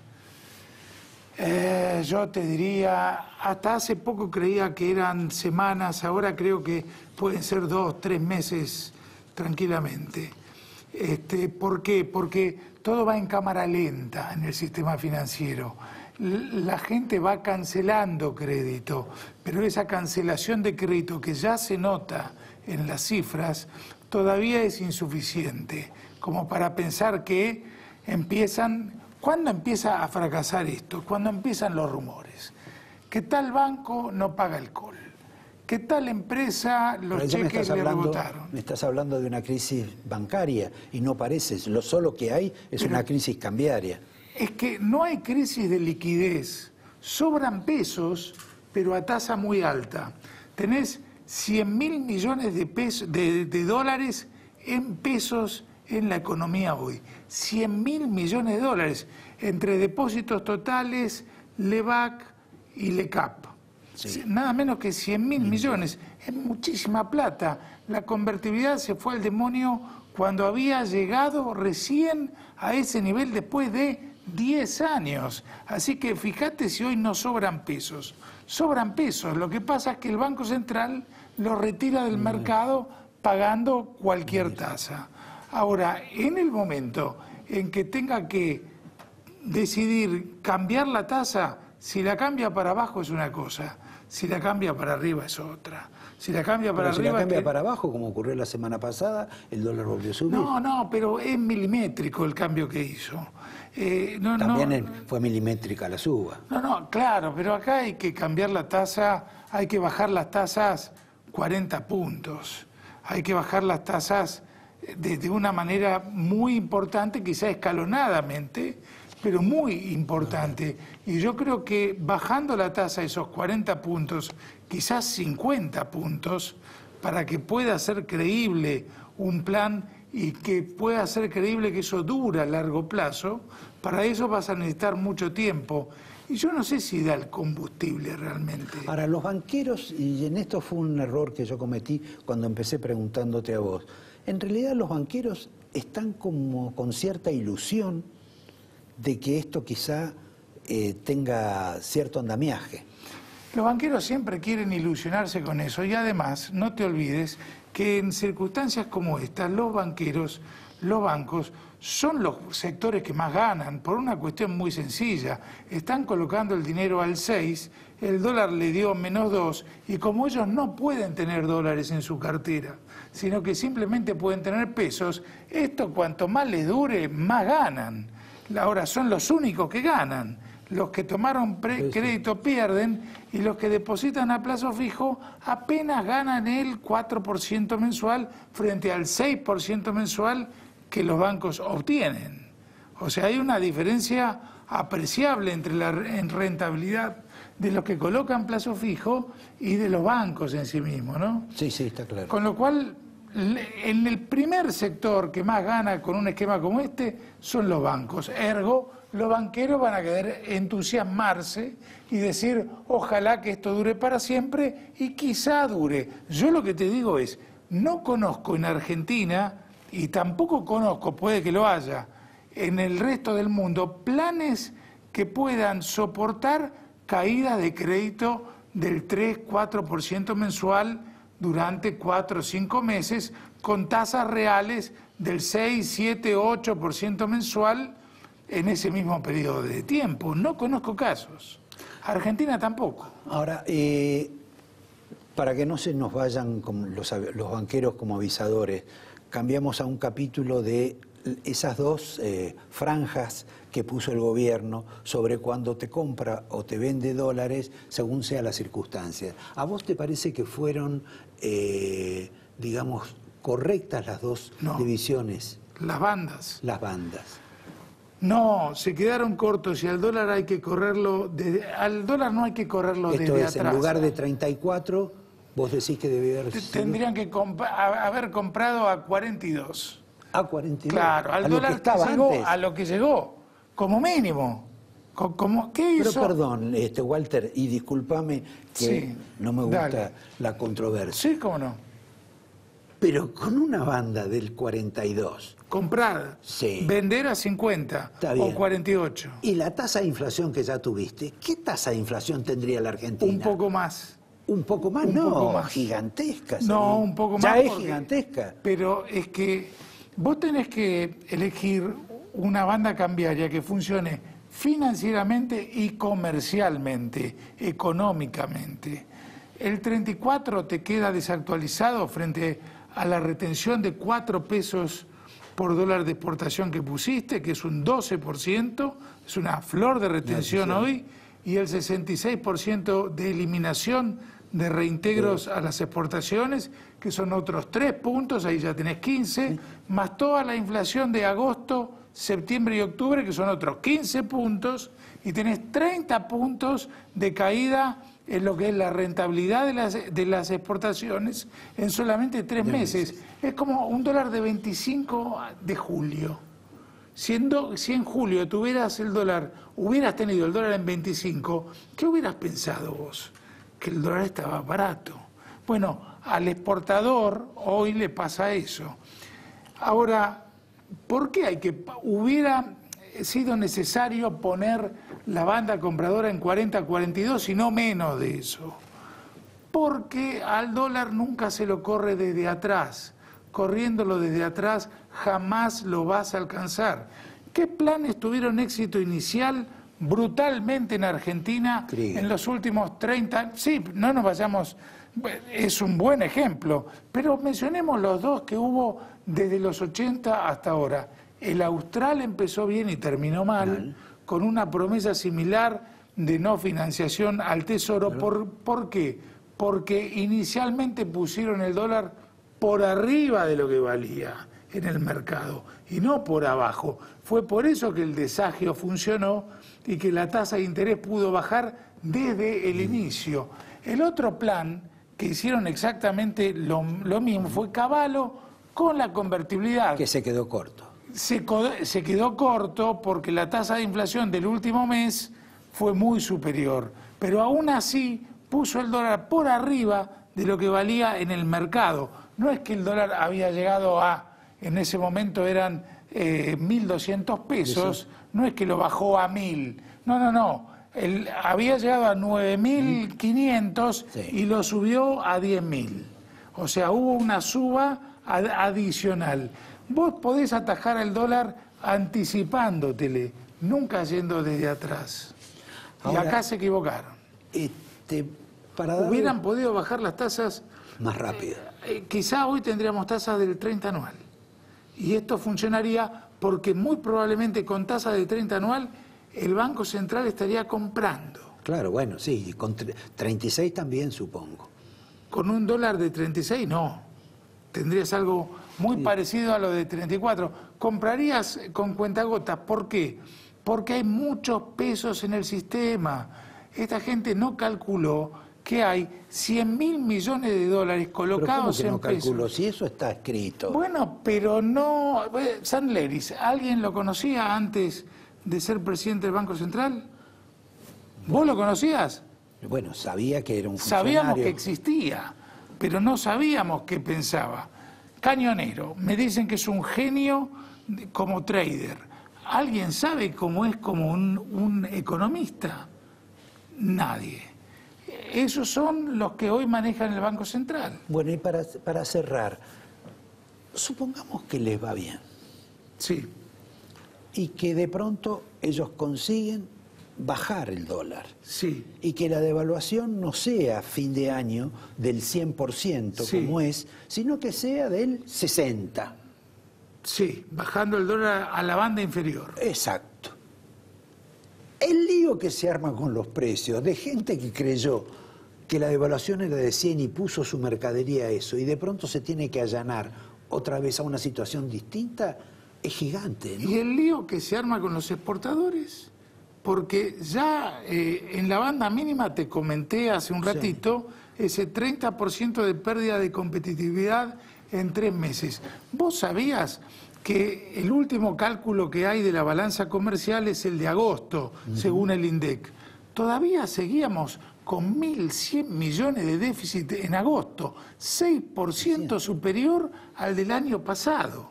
Yo te diría, hasta hace poco creía que eran semanas, ahora creo que pueden ser 2, 3 meses tranquilamente. ¿Por qué? Porque todo va en cámara lenta en el sistema financiero. La gente va cancelando crédito, pero esa cancelación de crédito que ya se nota en las cifras todavía es insuficiente como para pensar que empiezan ¿Cuándo empieza a fracasar esto? Cuando empiezan los rumores. Que tal banco no paga el call. Que tal empresa los cheques le rebotaron. Me estás hablando de una crisis bancaria y no parece. Lo solo que hay es una crisis cambiaria. Es que no hay crisis de liquidez. Sobran pesos, pero a tasa muy alta. Tenés 100.000 millones de dólares en pesos en la economía hoy. 100.000 millones de dólares entre depósitos totales, LEVAC y LECAP. Sí. Nada menos que 100.000 millones. Es muchísima plata. La convertibilidad se fue al demonio cuando había llegado recién a ese nivel después de 10 años. Así que fíjate si hoy no sobran pesos. Sobran pesos. Lo que pasa es que el Banco Central lo retira del mercado pagando cualquier tasa. Ahora, en el momento en que tenga que decidir cambiar la tasa, si la cambia para abajo es una cosa, si la cambia para arriba es otra. Si la cambia para arriba... Si la cambia para abajo, como ocurrió la semana pasada, el dólar volvió a subir. No, pero es milimétrico el cambio que hizo. También fue milimétrica la suba. No, claro, pero acá hay que cambiar la tasa, hay que bajar las tasas 40 puntos. Hay que bajar las tasas de una manera muy importante, quizá escalonadamente, pero muy importante. Y yo creo que bajando la tasa esos 40 puntos, quizás 50 puntos, para que pueda ser creíble un plan y que pueda ser creíble que eso dura a largo plazo, para eso vas a necesitar mucho tiempo. Y yo no sé si da el combustible realmente. Ahora, los banqueros, y en esto fue un error que yo cometí cuando empecé preguntándote a vos, en realidad los banqueros están como con cierta ilusión de que esto quizá tenga cierto andamiaje. Los banqueros siempre quieren ilusionarse con eso y además no te olvides que en circunstancias como estas los banqueros, los bancos son los sectores que más ganan por una cuestión muy sencilla. Están colocando el dinero al 6, el dólar le dio -2 y como ellos no pueden tener dólares en su cartera, sino que simplemente pueden tener pesos, esto cuanto más les dure, más ganan. Ahora son los únicos que ganan. Los que tomaron crédito pierden y los que depositan a plazo fijo apenas ganan el 4% mensual frente al 6% mensual que los bancos obtienen. O sea, hay una diferencia apreciable entre la rentabilidad de los que colocan plazo fijo y de los bancos en sí mismos, ¿no? Sí, está claro. Con lo cual, en el primer sector que más gana con un esquema como este son los bancos. Ergo, los banqueros van a querer entusiasmarse y decir, ojalá que esto dure para siempre y quizá dure. Yo lo que te digo es, no conozco en Argentina, y tampoco conozco, puede que lo haya, en el resto del mundo, planes que puedan soportar caídas de crédito del 3-4% mensual durante 4 o 5 meses, con tasas reales del 6, 7, 8% mensual en ese mismo periodo de tiempo. No conozco casos. Argentina tampoco. Ahora, para que no se nos vayan los banqueros como avisadores, cambiamos a un capítulo de esas dos franjas que puso el gobierno sobre cuando te compra o te vende dólares según sea la circunstancia. ¿A vos te parece que fueron, digamos, correctas las dos divisiones? Las bandas. Las bandas. No, se quedaron cortos y al dólar hay que correrlo, al dólar no hay que correrlo desde atrás. Esto es, en lugar de 34, vos decís que debía haber sido... Tendrían que haber comprado a 42. ¿A 42? Claro, al dólar que llegó, a lo que llegó, como mínimo. ¿Qué hizo? Pero perdón, Walter, y discúlpame que no me gusta la controversia. Sí, cómo no. Pero con una banda del 42... Comprar, vender a 50 o 48. ¿Y la tasa de inflación que ya tuviste? ¿Qué tasa de inflación tendría la Argentina? Un poco más. ¿Un poco más? Gigantesca. No, un poco más. Ya es gigantesca. Pero es que vos tenés que elegir una banda cambiaria que funcione financieramente y comercialmente, económicamente. El 34 te queda desactualizado frente a la retención de 4 pesos por dólar de exportación que pusiste, que es un 12%, es una flor de retención hoy, y el 66% de eliminación de reintegros a las exportaciones, que son otros 3 puntos, ahí ya tenés 15, más toda la inflación de agosto, septiembre y octubre, que son otros 15 puntos, y tenés 30 puntos de caída en lo que es la rentabilidad de las exportaciones en solamente 3 meses. Es como un dólar de 25 de julio. Si en julio hubieras tenido el dólar en 25, ¿qué hubieras pensado vos? Que el dólar estaba barato. Bueno, al exportador hoy le pasa eso. Ahora, ¿por qué hubiera sido necesario poner la banda compradora en 40-42 y no menos de eso? Porque al dólar nunca se lo corre desde atrás. Corriéndolo desde atrás jamás lo vas a alcanzar. ¿Qué planes tuvieron éxito inicial brutalmente en Argentina en los últimos 30 años? Sí, no nos vayamos, es un buen ejemplo, pero mencionemos los dos que hubo desde los 80 hasta ahora. El Austral empezó bien y terminó mal, con una promesa similar de no financiación al Tesoro. ¿Por qué? Porque inicialmente pusieron el dólar por arriba de lo que valía en el mercado y no por abajo. Fue por eso que el desagio funcionó y que la tasa de interés pudo bajar desde el inicio. El otro plan que hicieron exactamente lo mismo fue Cavallo con la convertibilidad. Que se quedó corto. Se quedó corto porque la tasa de inflación del último mes fue muy superior, pero aún así puso el dólar por arriba de lo que valía en el mercado. No es que el dólar había llegado en ese momento eran 1.200 pesos, no es que lo bajó a 1.000, no. Había llegado a 9.500 y lo subió a 10.000. O sea, hubo una suba adicional. Vos podés atajar al dólar anticipándotele, nunca yendo desde atrás. Ahora, y acá se equivocaron. Hubieran podido bajar las tasas más rápido. Quizá hoy tendríamos tasas del 30 anual. Y esto funcionaría porque muy probablemente con tasa de 30 anual el Banco Central estaría comprando. Claro, bueno, sí, con 36 también supongo. Con un dólar de 36 no. Tendrías algo muy parecido a lo de 34. Comprarías con cuentagotas. ¿Por qué? Porque hay muchos pesos en el sistema. Esta gente no calculó que hay 100.000 millones de dólares colocados en pesos. ¿Cómo que no calculó? Si eso está escrito. Bueno, pero no... Sam Leris, ¿alguien lo conocía antes de ser presidente del Banco Central? ¿Vos lo conocías? Bueno, sabía que era un funcionario. Sabíamos que existía, pero no sabíamos qué pensaba. Cañonero, me dicen que es un genio como trader. ¿Alguien sabe cómo es como un economista? Nadie. Esos son los que hoy manejan el Banco Central. Bueno, y para cerrar, supongamos que les va bien. Sí. Y que de pronto ellos consiguen bajar el dólar. Sí. Y que la devaluación no sea a fin de año del 100% como es, sino que sea del 60%. Sí, bajando el dólar a la banda inferior. Exacto. El lío que se arma con los precios de gente que creyó que la devaluación era de 100 y puso su mercadería a eso, y de pronto se tiene que allanar otra vez a una situación distinta, es gigante, ¿no? Y el lío que se arma con los exportadores, porque ya en la banda mínima te comenté hace un ratito, ese 30% de pérdida de competitividad en 3 meses. ¿Vos sabías que el último cálculo que hay de la balanza comercial es el de agosto, según el INDEC? Todavía seguíamos con 1.100 millones de déficit en agosto, 6% superior al del año pasado.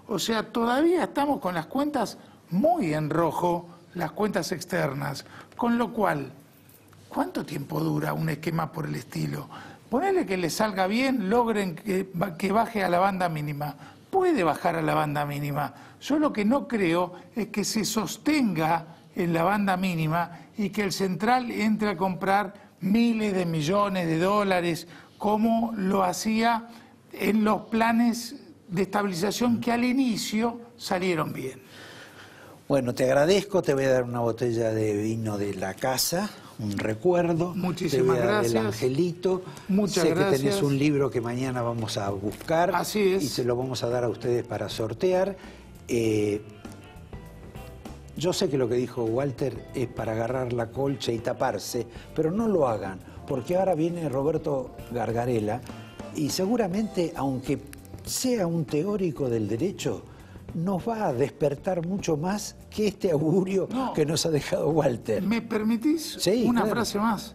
O sea, todavía estamos con las cuentas muy en rojo, las cuentas externas, con lo cual, ¿cuánto tiempo dura un esquema por el estilo? Ponele que le salga bien, logren que baje a la banda mínima. Puede bajar a la banda mínima. Yo lo que no creo es que se sostenga en la banda mínima y que el central entre a comprar miles de millones de dólares como lo hacía en los planes de estabilización que al inicio salieron bien. Bueno, te agradezco, te voy a dar una botella de vino de la casa, un recuerdo. Muchísimas te voy a dar gracias. el Angelito. Muchas sé gracias. que tenés un libro que mañana vamos a buscar. Así es. Y se lo vamos a dar a ustedes para sortear. Yo sé que lo que dijo Walter es para agarrar la colcha y taparse, pero no lo hagan, porque ahora viene Roberto Gargarella y seguramente, aunque sea un teórico del derecho, nos va a despertar mucho más que este augurio que nos ha dejado Walter. ¿Me permitís una frase más?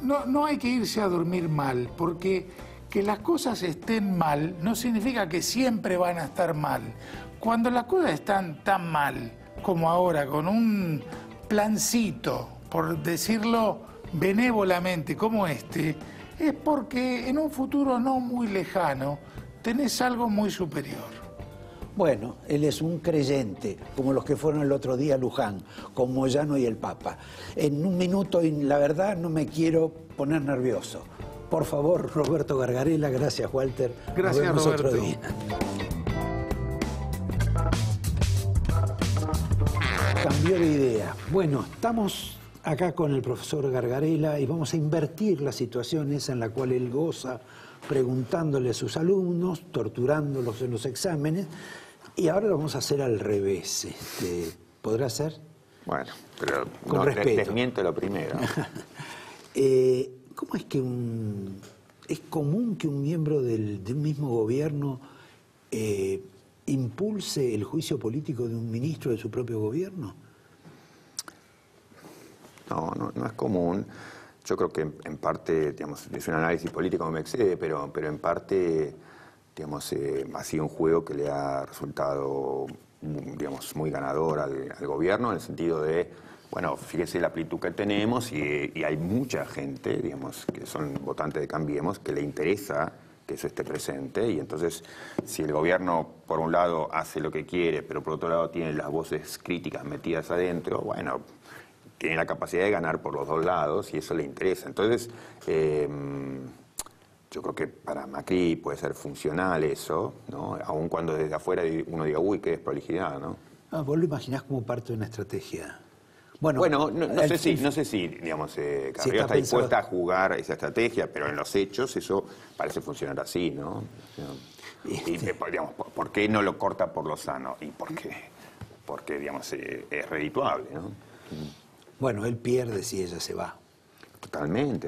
No hay que irse a dormir mal, porque que las cosas estén mal no significa que siempre van a estar mal. Cuando las cosas están tan mal como ahora, con un plancito, por decirlo benévolamente, como este, es porque en un futuro no muy lejano tenés algo muy superior. Bueno, él es un creyente, como los que fueron el otro día a Luján, con Moyano y el Papa. En un minuto, y la verdad, no me quiero poner nervioso. Por favor, Roberto Gargarella, gracias, Walter. Gracias, nos vemos Roberto. otro día. Cambió de idea. Bueno, estamos acá con el profesor Gargarella y vamos a invertir las situaciones en la cual él goza preguntándole a sus alumnos, torturándolos en los exámenes, y ahora lo vamos a hacer al revés. ¿Podrá ser? Bueno, pero con respeto. Desmiento lo primero. ¿Cómo es que es común que un miembro de un mismo gobierno impulse el juicio político de un ministro de su propio gobierno? No es común. Yo creo que en parte, digamos, es un análisis político que me excede, pero en parte, digamos, ha sido un juego que le ha resultado, digamos, muy ganador al gobierno, en el sentido de, bueno, fíjese la amplitud que tenemos y hay mucha gente, digamos, que son votantes de Cambiemos, que le interesa que eso esté presente, y entonces si el gobierno por un lado hace lo que quiere, pero por otro lado tiene las voces críticas metidas adentro, bueno, tiene la capacidad de ganar por los dos lados y eso le interesa. Entonces, yo creo que para Macri puede ser funcional eso, ¿no? Aun cuando desde afuera uno diga, uy, qué desprolijidad, ¿no? ¿Vos lo imaginás como parte de una estrategia? Bueno, no sé si digamos, Carrió está dispuesta a jugar esa estrategia, pero en los hechos eso parece funcionar así, ¿no? Y, digamos, ¿por qué no lo corta por lo sano? Y porque digamos, es redituable, ¿no? Bueno, él pierde si ella se va. Totalmente.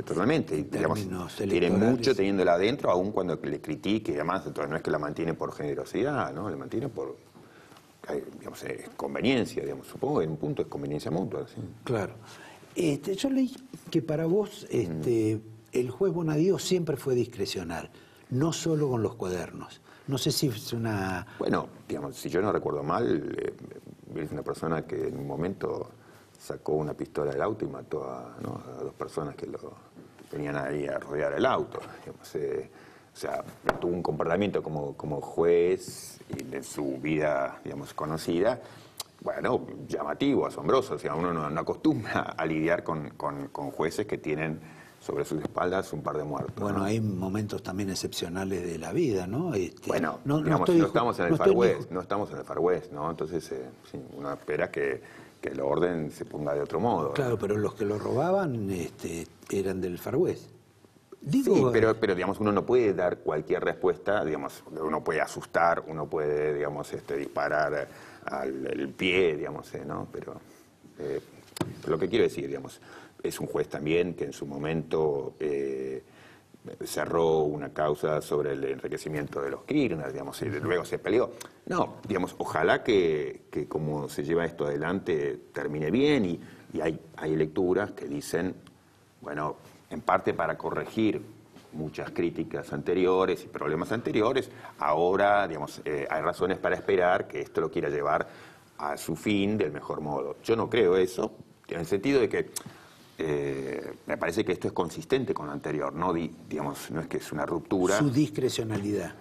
Y, digamos, tiene mucho teniéndola adentro, aun cuando le critique, y además, entonces no es que la mantiene por generosidad, ¿no? La mantiene por, digamos, conveniencia, digamos. Supongo que en un punto es conveniencia mutua, ¿sí? Claro. Yo leí que para vos el juez Bonadío siempre fue discrecional, no solo con los cuadernos. No sé si es una... Bueno, digamos, si yo no recuerdo mal, es una persona que en un momento sacó una pistola del auto y mató a dos personas que lo tenían ahí a rodear el auto. Digamos, o sea, tuvo un comportamiento como juez y en su vida, digamos, conocida, bueno, llamativo, asombroso. O sea, uno no acostumbra a lidiar con jueces que tienen sobre sus espaldas un par de muertos. Bueno, ¿no? hay momentos también excepcionales de la vida, ¿no? Bueno, digamos, no estamos en el Far West, ¿no? Entonces, sí, uno espera que el orden se ponga de otro modo. Claro, pero los que lo robaban eran del Far West. Digo, sí, pero digamos, uno no puede dar cualquier respuesta, digamos, uno puede asustar, uno puede, digamos, disparar al pie, digamos, ¿no? Pero lo que quiero decir, digamos, es un juez también que en su momento cerró una causa sobre el enriquecimiento de los Kirchner, digamos, y luego se peleó. No, digamos, ojalá que como se lleva esto adelante termine bien y hay lecturas que dicen, bueno, en parte para corregir muchas críticas anteriores y problemas anteriores, ahora, digamos, hay razones para esperar que esto lo quiera llevar a su fin del mejor modo. Yo no creo eso, en el sentido de que me parece que esto es consistente con lo anterior, no digamos, no es que es una ruptura. Su discrecionalidad.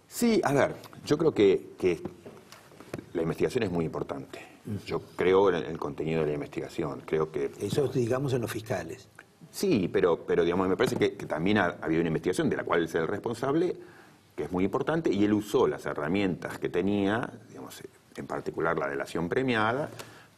Sí, a ver, yo creo que la investigación es muy importante. Yo creo en el contenido de la investigación, creo que... Eso, digamos, en los fiscales. Sí, pero digamos, me parece que también ha habido una investigación de la cual él es el responsable que es muy importante, y él usó las herramientas que tenía, digamos, en particular la delación premiada,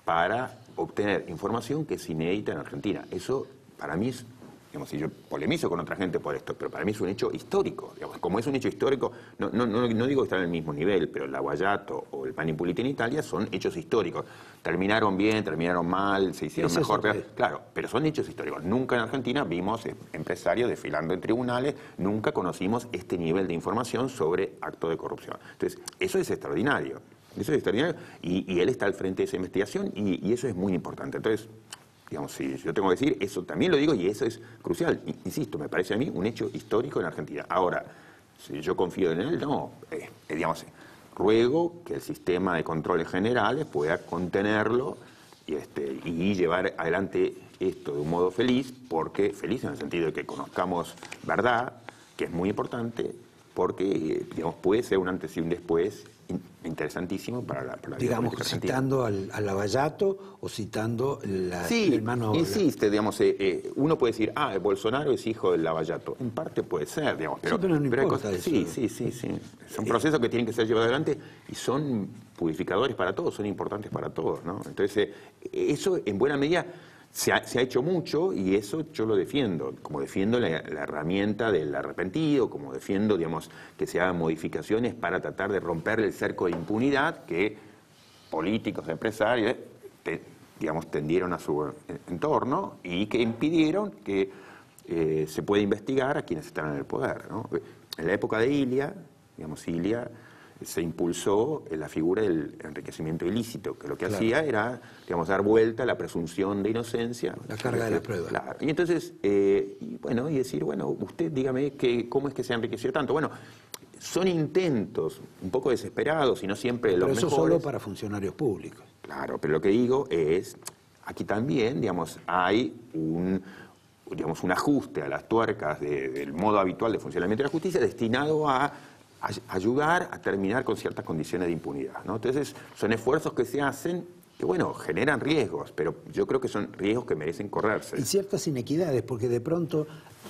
para obtener información que es inédita en Argentina. Eso para mí es, digamos, si yo polemizo con otra gente por esto, pero para mí es un hecho histórico. Digamos, como es un hecho histórico, no digo que están en el mismo nivel, pero el Lavallato o el Manipuliti en Italia son hechos históricos. Terminaron bien, terminaron mal, se hicieron mejor, claro, pero son hechos históricos. Nunca en Argentina vimos empresarios desfilando en tribunales, nunca conocimos este nivel de información sobre acto de corrupción. Entonces, eso es extraordinario. Eso es extraordinario, y él está al frente de esa investigación, y eso es muy importante. Entonces, digamos, si yo tengo que decir, eso también lo digo, y eso es crucial. Insisto, me parece a mí un hecho histórico en Argentina. Ahora, si yo confío en él, no, digamos, ruego que el sistema de controles generales pueda contenerlo y llevar adelante esto de un modo feliz, porque feliz en el sentido de que conozcamos verdad, que es muy importante, porque, digamos, puede ser un antes y un después interesantísimo para la digamos, citando al Lavallato o citando el mano... Insiste, digamos, uno puede decir, Bolsonaro es hijo del Lavallato. En parte puede ser, digamos, pero... Sí, pero no importa eso. Sí. Son procesos que tienen que ser llevados adelante y son purificadores para todos, son importantes para todos, ¿no? Entonces, eso en buena medida se ha hecho mucho, y eso yo lo defiendo, como defiendo la herramienta del arrepentido, como defiendo, digamos, que se hagan modificaciones para tratar de romper el cerco de impunidad que políticos, empresarios, digamos, tendieron a su entorno y que impidieron que se pueda investigar a quienes están en el poder, ¿no? En la época de Ilia, digamos, Ilia se impulsó la figura del enriquecimiento ilícito, que lo que hacía era, digamos, dar vuelta a la presunción de inocencia. La carga de la prueba. Claro. Y entonces, y decir, bueno, usted dígame cómo es que se enriqueció tanto. Bueno, son intentos un poco desesperados y no siempre los mejores. Pero eso solo para funcionarios públicos. Claro, pero lo que digo es, aquí también, digamos, hay un ajuste a las tuercas del modo habitual de funcionamiento de la justicia destinado a ayudar a terminar con ciertas condiciones de impunidad, ¿no? Entonces, son esfuerzos que se hacen que, bueno, generan riesgos, pero yo creo que son riesgos que merecen correrse. Y ciertas inequidades, porque de pronto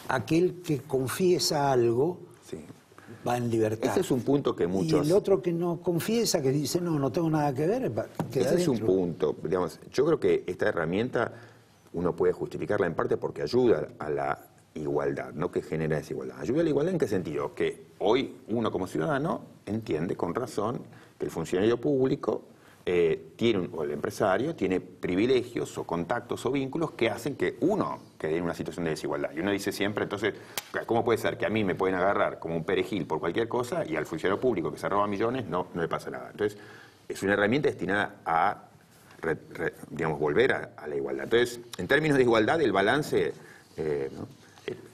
aquel que confiesa algo va en libertad. Ese es un punto que muchos... Y el otro que no confiesa, que dice, no tengo nada que ver, queda Ese es un dentro. punto, digamos, yo creo que esta herramienta uno puede justificarla en parte porque ayuda a la igualdad, no que genera desigualdad. ¿Ayuda a la igualdad en qué sentido? Que hoy uno como ciudadano entiende con razón que el funcionario público o el empresario tiene privilegios o contactos o vínculos que hacen que uno quede en una situación de desigualdad. Y uno dice siempre, entonces, ¿cómo puede ser que a mí me pueden agarrar como un perejil por cualquier cosa y al funcionario público que se roba millones no le pasa nada? Entonces, es una herramienta destinada a digamos, volver a la igualdad. Entonces, en términos de igualdad, el balance...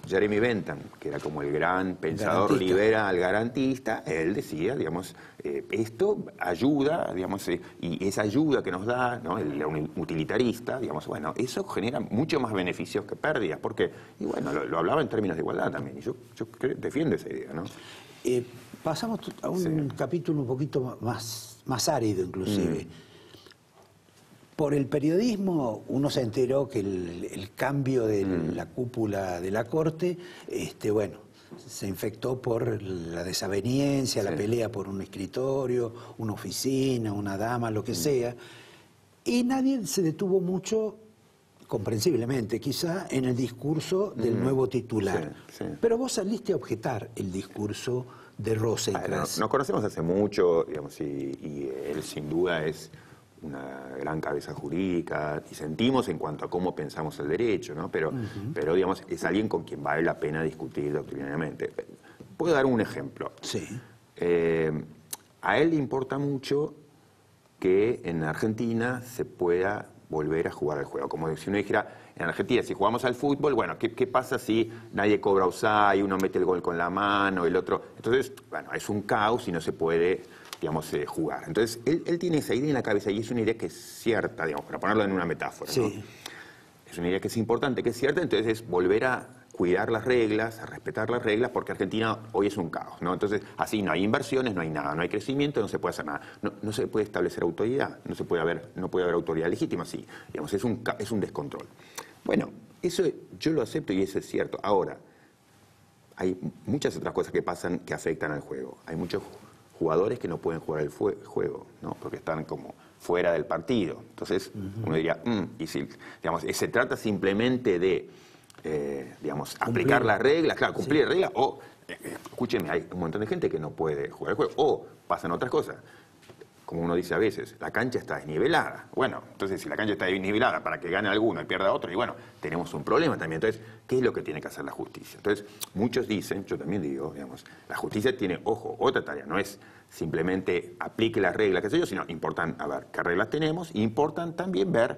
Jeremy Bentham, que era como el gran pensador liberal garantista, él decía, digamos, esto ayuda, digamos, y esa ayuda que nos da, ¿no?, el utilitarista, digamos, bueno, eso genera mucho más beneficios que pérdidas, porque, y bueno, lo hablaba en términos de igualdad también, y yo defiendo esa idea, ¿no? Pasamos a un capítulo un poquito más árido, inclusive. Por el periodismo uno se enteró que el cambio de la cúpula de la Corte, se infectó por la desaveniencia, la pelea por un escritorio, una oficina, una dama, lo que sea, y nadie se detuvo mucho, comprensiblemente quizá, en el discurso del nuevo titular. Pero vos saliste a objetar el discurso de Rosencrantz. Nos conocemos hace mucho, digamos, y él sin duda es una gran cabeza jurídica, y sentimos en cuanto a cómo pensamos el derecho, ¿no? Pero digamos, es alguien con quien vale la pena discutir doctrinariamente. Puedo dar un ejemplo. Sí. A él le importa mucho que en Argentina se pueda volver a jugar al juego. Como si uno dijera, en Argentina, si jugamos al fútbol, bueno, ¿qué pasa si nadie cobra offside, uno mete el gol con la mano, el otro? Entonces, bueno, es un caos y no se puede, digamos, jugar. Entonces, él tiene esa idea en la cabeza, y es una idea que es cierta, digamos, para ponerlo en una metáfora, ¿no? Es una idea que es importante, que es cierta, entonces es volver a cuidar las reglas, a respetar las reglas, porque Argentina hoy es un caos, ¿no? Entonces, así no hay inversiones, no hay nada, no hay crecimiento, no se puede hacer nada. No se puede establecer autoridad, no puede haber autoridad legítima, sí. Digamos, es un descontrol. Bueno, eso yo lo acepto y eso es cierto. Ahora, hay muchas otras cosas que pasan que afectan al juego. Hay muchos jugadores que no pueden jugar el juego, ¿no? Porque están como fuera del partido. Entonces, uno diría, y si, digamos, se trata simplemente de, digamos, aplicar las reglas, claro, cumplir reglas, o, escúcheme, hay un montón de gente que no puede jugar el juego, o pasan otras cosas. Como uno dice a veces, la cancha está desnivelada. Bueno, entonces si la cancha está desnivelada para que gane alguno y pierda otro, y bueno, tenemos un problema también. Entonces, ¿qué es lo que tiene que hacer la justicia? Entonces, muchos dicen, yo también digo, digamos, la justicia tiene, ojo, otra tarea, no es simplemente aplique las reglas, qué sé yo, sino importan, a ver, qué reglas tenemos, e importan también ver,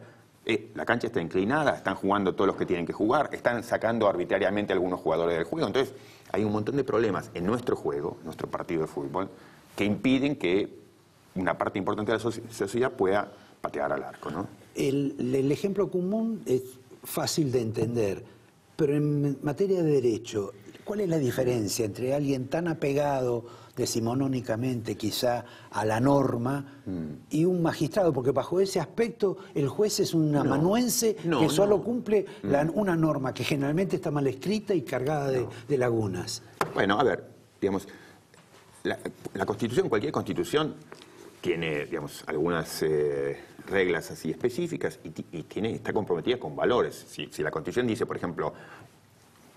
la cancha está inclinada, están jugando todos los que tienen que jugar, están sacando arbitrariamente algunos jugadores del juego. Entonces, hay un montón de problemas en nuestro juego, nuestro partido de fútbol, que impiden que una parte importante de la sociedad pueda patear al arco, ¿no? El ejemplo común es fácil de entender, pero en materia de derecho, ¿cuál es la diferencia entre alguien tan apegado decimonónicamente quizá a la norma y un magistrado? Porque bajo ese aspecto el juez es un amanuense que solo cumple una norma que generalmente está mal escrita y cargada de lagunas. Bueno, a ver, digamos, la Constitución, cualquier Constitución, tiene, digamos, algunas reglas así específicas y está comprometida con valores. Si la Constitución dice, por ejemplo,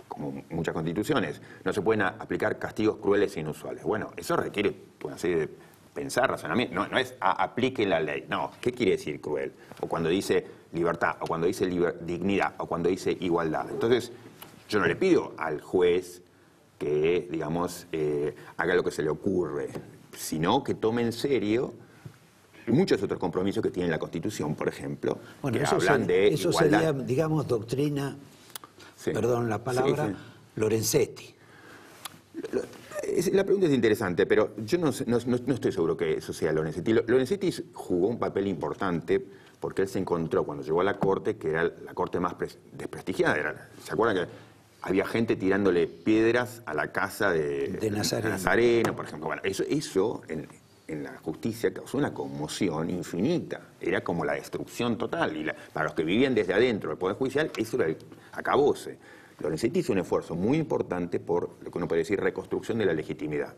como muchas constituciones, no se pueden aplicar castigos crueles e inusuales. Bueno, eso requiere una serie de pensar, razonamiento. No es aplique la ley. No, ¿qué quiere decir cruel? O cuando dice libertad, o cuando dice dignidad, o cuando dice igualdad. Entonces, yo no le pido al juez que, digamos, haga lo que se le ocurre, sino que tome en serio muchos otros compromisos que tiene la Constitución, por ejemplo, bueno, que eso hablan de eso igualdad. Sería, digamos, doctrina, perdón la palabra, Lorenzetti. La pregunta es interesante, pero yo no estoy seguro que eso sea Lorenzetti. Lorenzetti jugó un papel importante porque él se encontró, cuando llegó a la Corte, que era la Corte más desprestigiada. ¿Se acuerdan que había gente tirándole piedras a la casa de Nazareno, por ejemplo? Bueno, eso en la justicia causó una conmoción infinita. Era como la destrucción total. Y para los que vivían desde adentro del Poder Judicial, eso era el acabose. Lorenzetti hizo un esfuerzo muy importante por lo que uno puede decir reconstrucción de la legitimidad.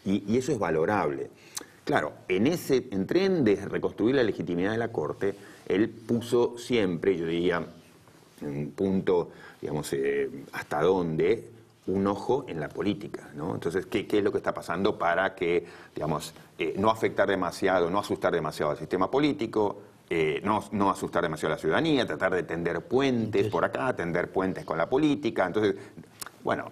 Y eso es valorable. Claro, en tren de reconstruir la legitimidad de la Corte, él puso siempre, yo diría, un punto, digamos, hasta dónde, un ojo en la política, ¿no? Entonces, ¿qué es lo que está pasando para que, digamos, no afectar demasiado, no asustar demasiado al sistema político, no asustar demasiado a la ciudadanía, tratar de tender puentes por acá, tender puentes con la política? Entonces, bueno,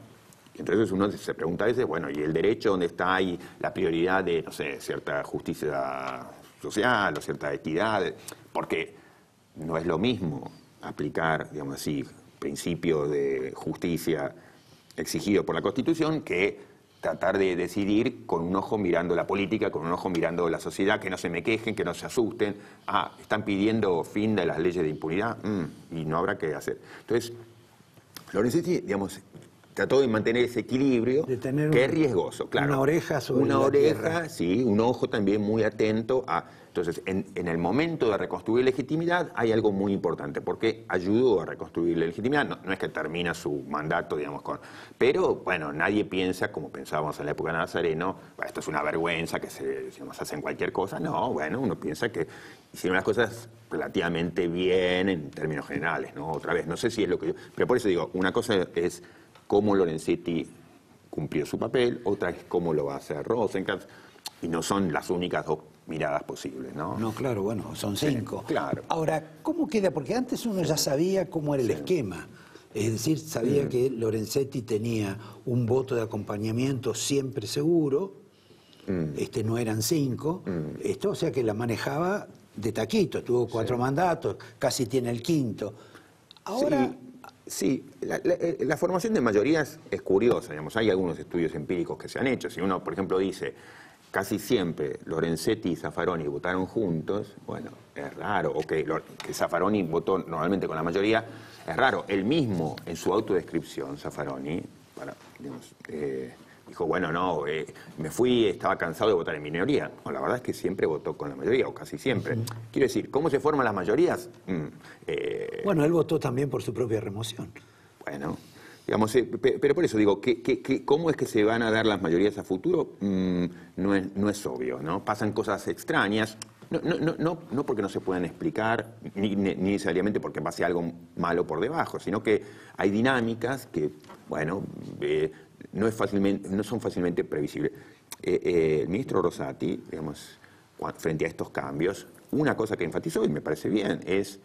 entonces uno se pregunta a veces, bueno, ¿y el derecho dónde está ahí la prioridad de, no sé, cierta justicia social o cierta equidad? Porque no es lo mismo aplicar, digamos así, principio de justicia exigido por la Constitución que tratar de decidir con un ojo mirando la política, con un ojo mirando la sociedad, que no se me quejen, que no se asusten. Están pidiendo fin de las leyes de impunidad, y no habrá que hacer. Entonces, Lorenzetti, digamos, trató de mantener ese equilibrio, que es riesgoso, claro. Una oreja sobre la tierra. Sí, un ojo también muy atento a... Entonces, en el momento de reconstruir legitimidad hay algo muy importante, porque ayudó a reconstruir la legitimidad. No es que termina su mandato, digamos, pero, bueno, nadie piensa, como pensábamos en la época de Nazareno, esto es una vergüenza, que se hacen cualquier cosa. No, bueno, uno piensa que hicieron las cosas relativamente bien en términos generales, ¿no? Otra vez, no sé si es lo que yo... Pero por eso digo, una cosa es cómo Lorenzetti cumplió su papel, otra es cómo lo va a hacer Rosenkrantz, y no son las únicas dos miradas posibles, ¿no? No, claro, bueno, son 5. Claro. Ahora, ¿cómo queda? Porque antes uno ya sabía cómo era el esquema. Es decir, sabía que Lorenzetti tenía un voto de acompañamiento siempre seguro, no eran 5, o sea que la manejaba de taquito, tuvo 4 mandatos, casi tiene el 5º. Ahora... Sí, la formación de mayorías es curiosa, digamos, hay algunos estudios empíricos que se han hecho. Si uno, por ejemplo, dice, casi siempre Lorenzetti y Zaffaroni votaron juntos, bueno, es raro, o que Zaffaroni votó normalmente con la mayoría, es raro. Él mismo, en su autodescripción, Zaffaroni, dijo, bueno, no, me fui, estaba cansado de votar en minoría. No, la verdad es que siempre votó con la mayoría, o casi siempre. Quiero decir, ¿cómo se forman las mayorías? Bueno, él votó también por su propia remoción. Bueno, Digamos, pero por eso digo, ¿cómo es que se van a dar las mayorías a futuro? No es obvio, ¿no? Pasan cosas extrañas, no porque no se puedan explicar, ni necesariamente porque pase algo malo por debajo, sino que hay dinámicas que, bueno, no son fácilmente previsibles. El ministro Rosati, digamos, frente a estos cambios, una cosa que enfatizó, y me parece bien, es: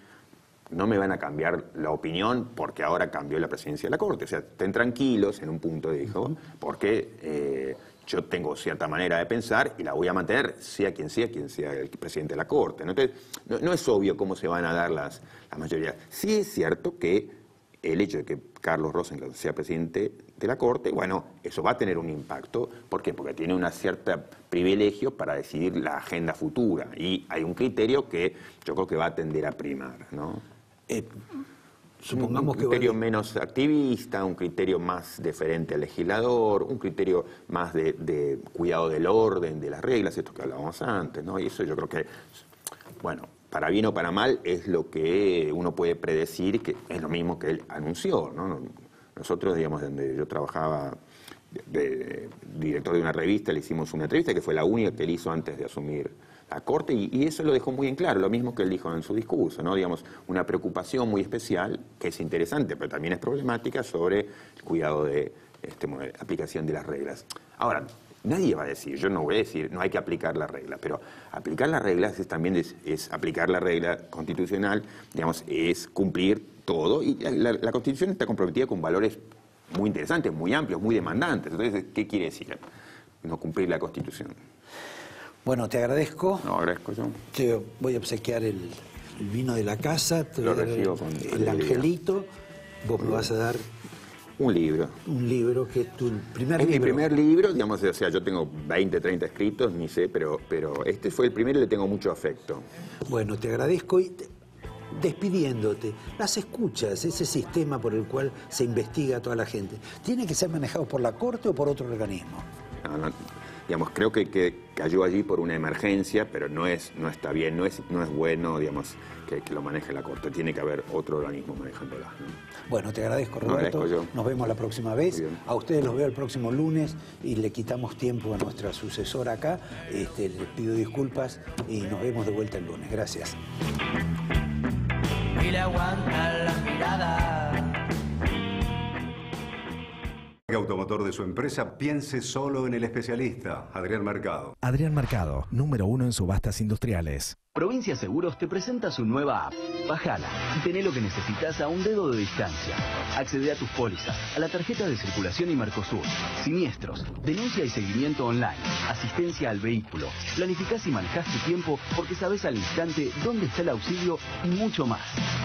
no me van a cambiar la opinión porque ahora cambió la presidencia de la Corte. O sea, estén tranquilos, en un punto dijo, porque yo tengo cierta manera de pensar y la voy a mantener, sea quien sea el presidente de la Corte, ¿no? Entonces, no es obvio cómo se van a dar las mayorías. Sí es cierto que el hecho de que Carlos Rosenkrantz sea presidente de la Corte, bueno, eso va a tener un impacto. ¿Por qué? Porque tiene un cierto privilegio para decidir la agenda futura. Y hay un criterio que yo creo que va a tender a primar, ¿no? Supongamos un criterio menos activista, un criterio más deferente al legislador, un criterio más de cuidado del orden, de las reglas, esto que hablábamos antes, ¿no? Y eso yo creo que, bueno, para bien o para mal, es lo que uno puede predecir, que es lo mismo que él anunció, ¿no? Nosotros, digamos, donde yo trabajaba de director de una revista, le hicimos una entrevista que fue la única que él hizo antes de asumir la Corte, y eso lo dejó muy en claro, lo mismo que él dijo en su discurso, ¿no? Digamos, una preocupación muy especial, que es interesante, pero también es problemática, sobre el cuidado de aplicación de las reglas. Ahora, nadie va a decir, yo no voy a decir, no hay que aplicar la regla, pero aplicar las reglas también es aplicar la regla constitucional, digamos, es cumplir todo, y la Constitución está comprometida con valores muy interesantes, muy amplios, muy demandantes. Entonces, ¿qué quiere decir? No cumplir la Constitución. Bueno, te agradezco. No, agradezco yo. Te voy a obsequiar el vino de la casa, te Lo voy a dar recibo con el angelito, vos me vas a dar un libro. Un libro que es tu primer libro. Es mi primer libro, digamos, o sea, yo tengo 20, 30 escritos, ni sé, pero este fue el primero y le tengo mucho afecto. Bueno, te agradezco y despidiéndote, las escuchas, ese sistema por el cual se investiga a toda la gente, ¿tiene que ser manejado por la Corte o por otro organismo? No, digamos, creo que cayó allí por una emergencia, pero no está bien, no es bueno, digamos, que lo maneje la Corte. Tiene que haber otro organismo manejándola, ¿no? Bueno, te agradezco, Roberto. No, agradezco yo. Nos vemos la próxima vez. A ustedes los veo el próximo lunes y le quitamos tiempo a nuestra sucesora acá. Les pido disculpas y nos vemos de vuelta el lunes. Gracias. Y le aguanta la mirada. Automotor de su empresa, piense solo en el especialista, Adrián Mercado. Adrián Mercado, número 1 en subastas industriales. Provincia Seguros te presenta su nueva app. Bájala y tené lo que necesitas a un dedo de distancia. Accede a tus pólizas, a la tarjeta de circulación y Mercosur, siniestros, denuncia y seguimiento online, asistencia al vehículo. Planificás y manejás tu tiempo porque sabés al instante dónde está el auxilio y mucho más.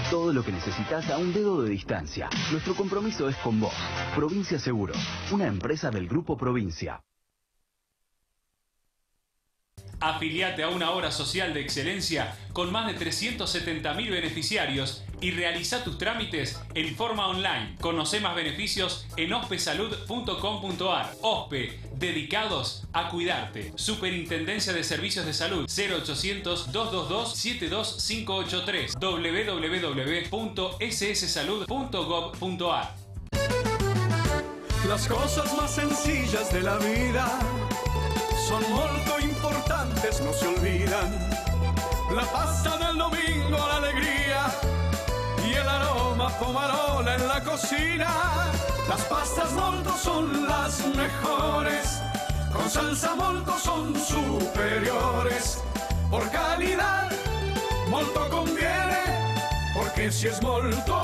Todo lo que necesitas a un dedo de distancia. Nuestro compromiso es con vos. Provincia Seguros, una empresa del Grupo Provincia. Afiliate a una obra social de excelencia con más de 370.000 beneficiarios y realiza tus trámites en forma online. Conoce más beneficios en ospesalud.com.ar. OSPE, dedicados a cuidarte. Superintendencia de Servicios de Salud, 0800-222-72583. www.sssalud.gov.ar. Las cosas más sencillas de la vida son molto importantes, no se olvidan. La pasta del domingo, la alegría y el aroma pomarola en la cocina. Las pastas molto son las mejores, con salsa molto son superiores. Por calidad, molto conviene, porque si es molto,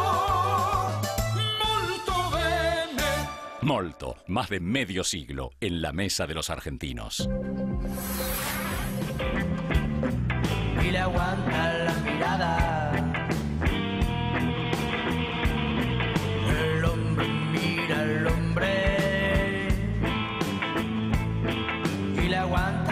molto bene. Molto, más de medio siglo en la mesa de los argentinos. Y le aguanta la mirada.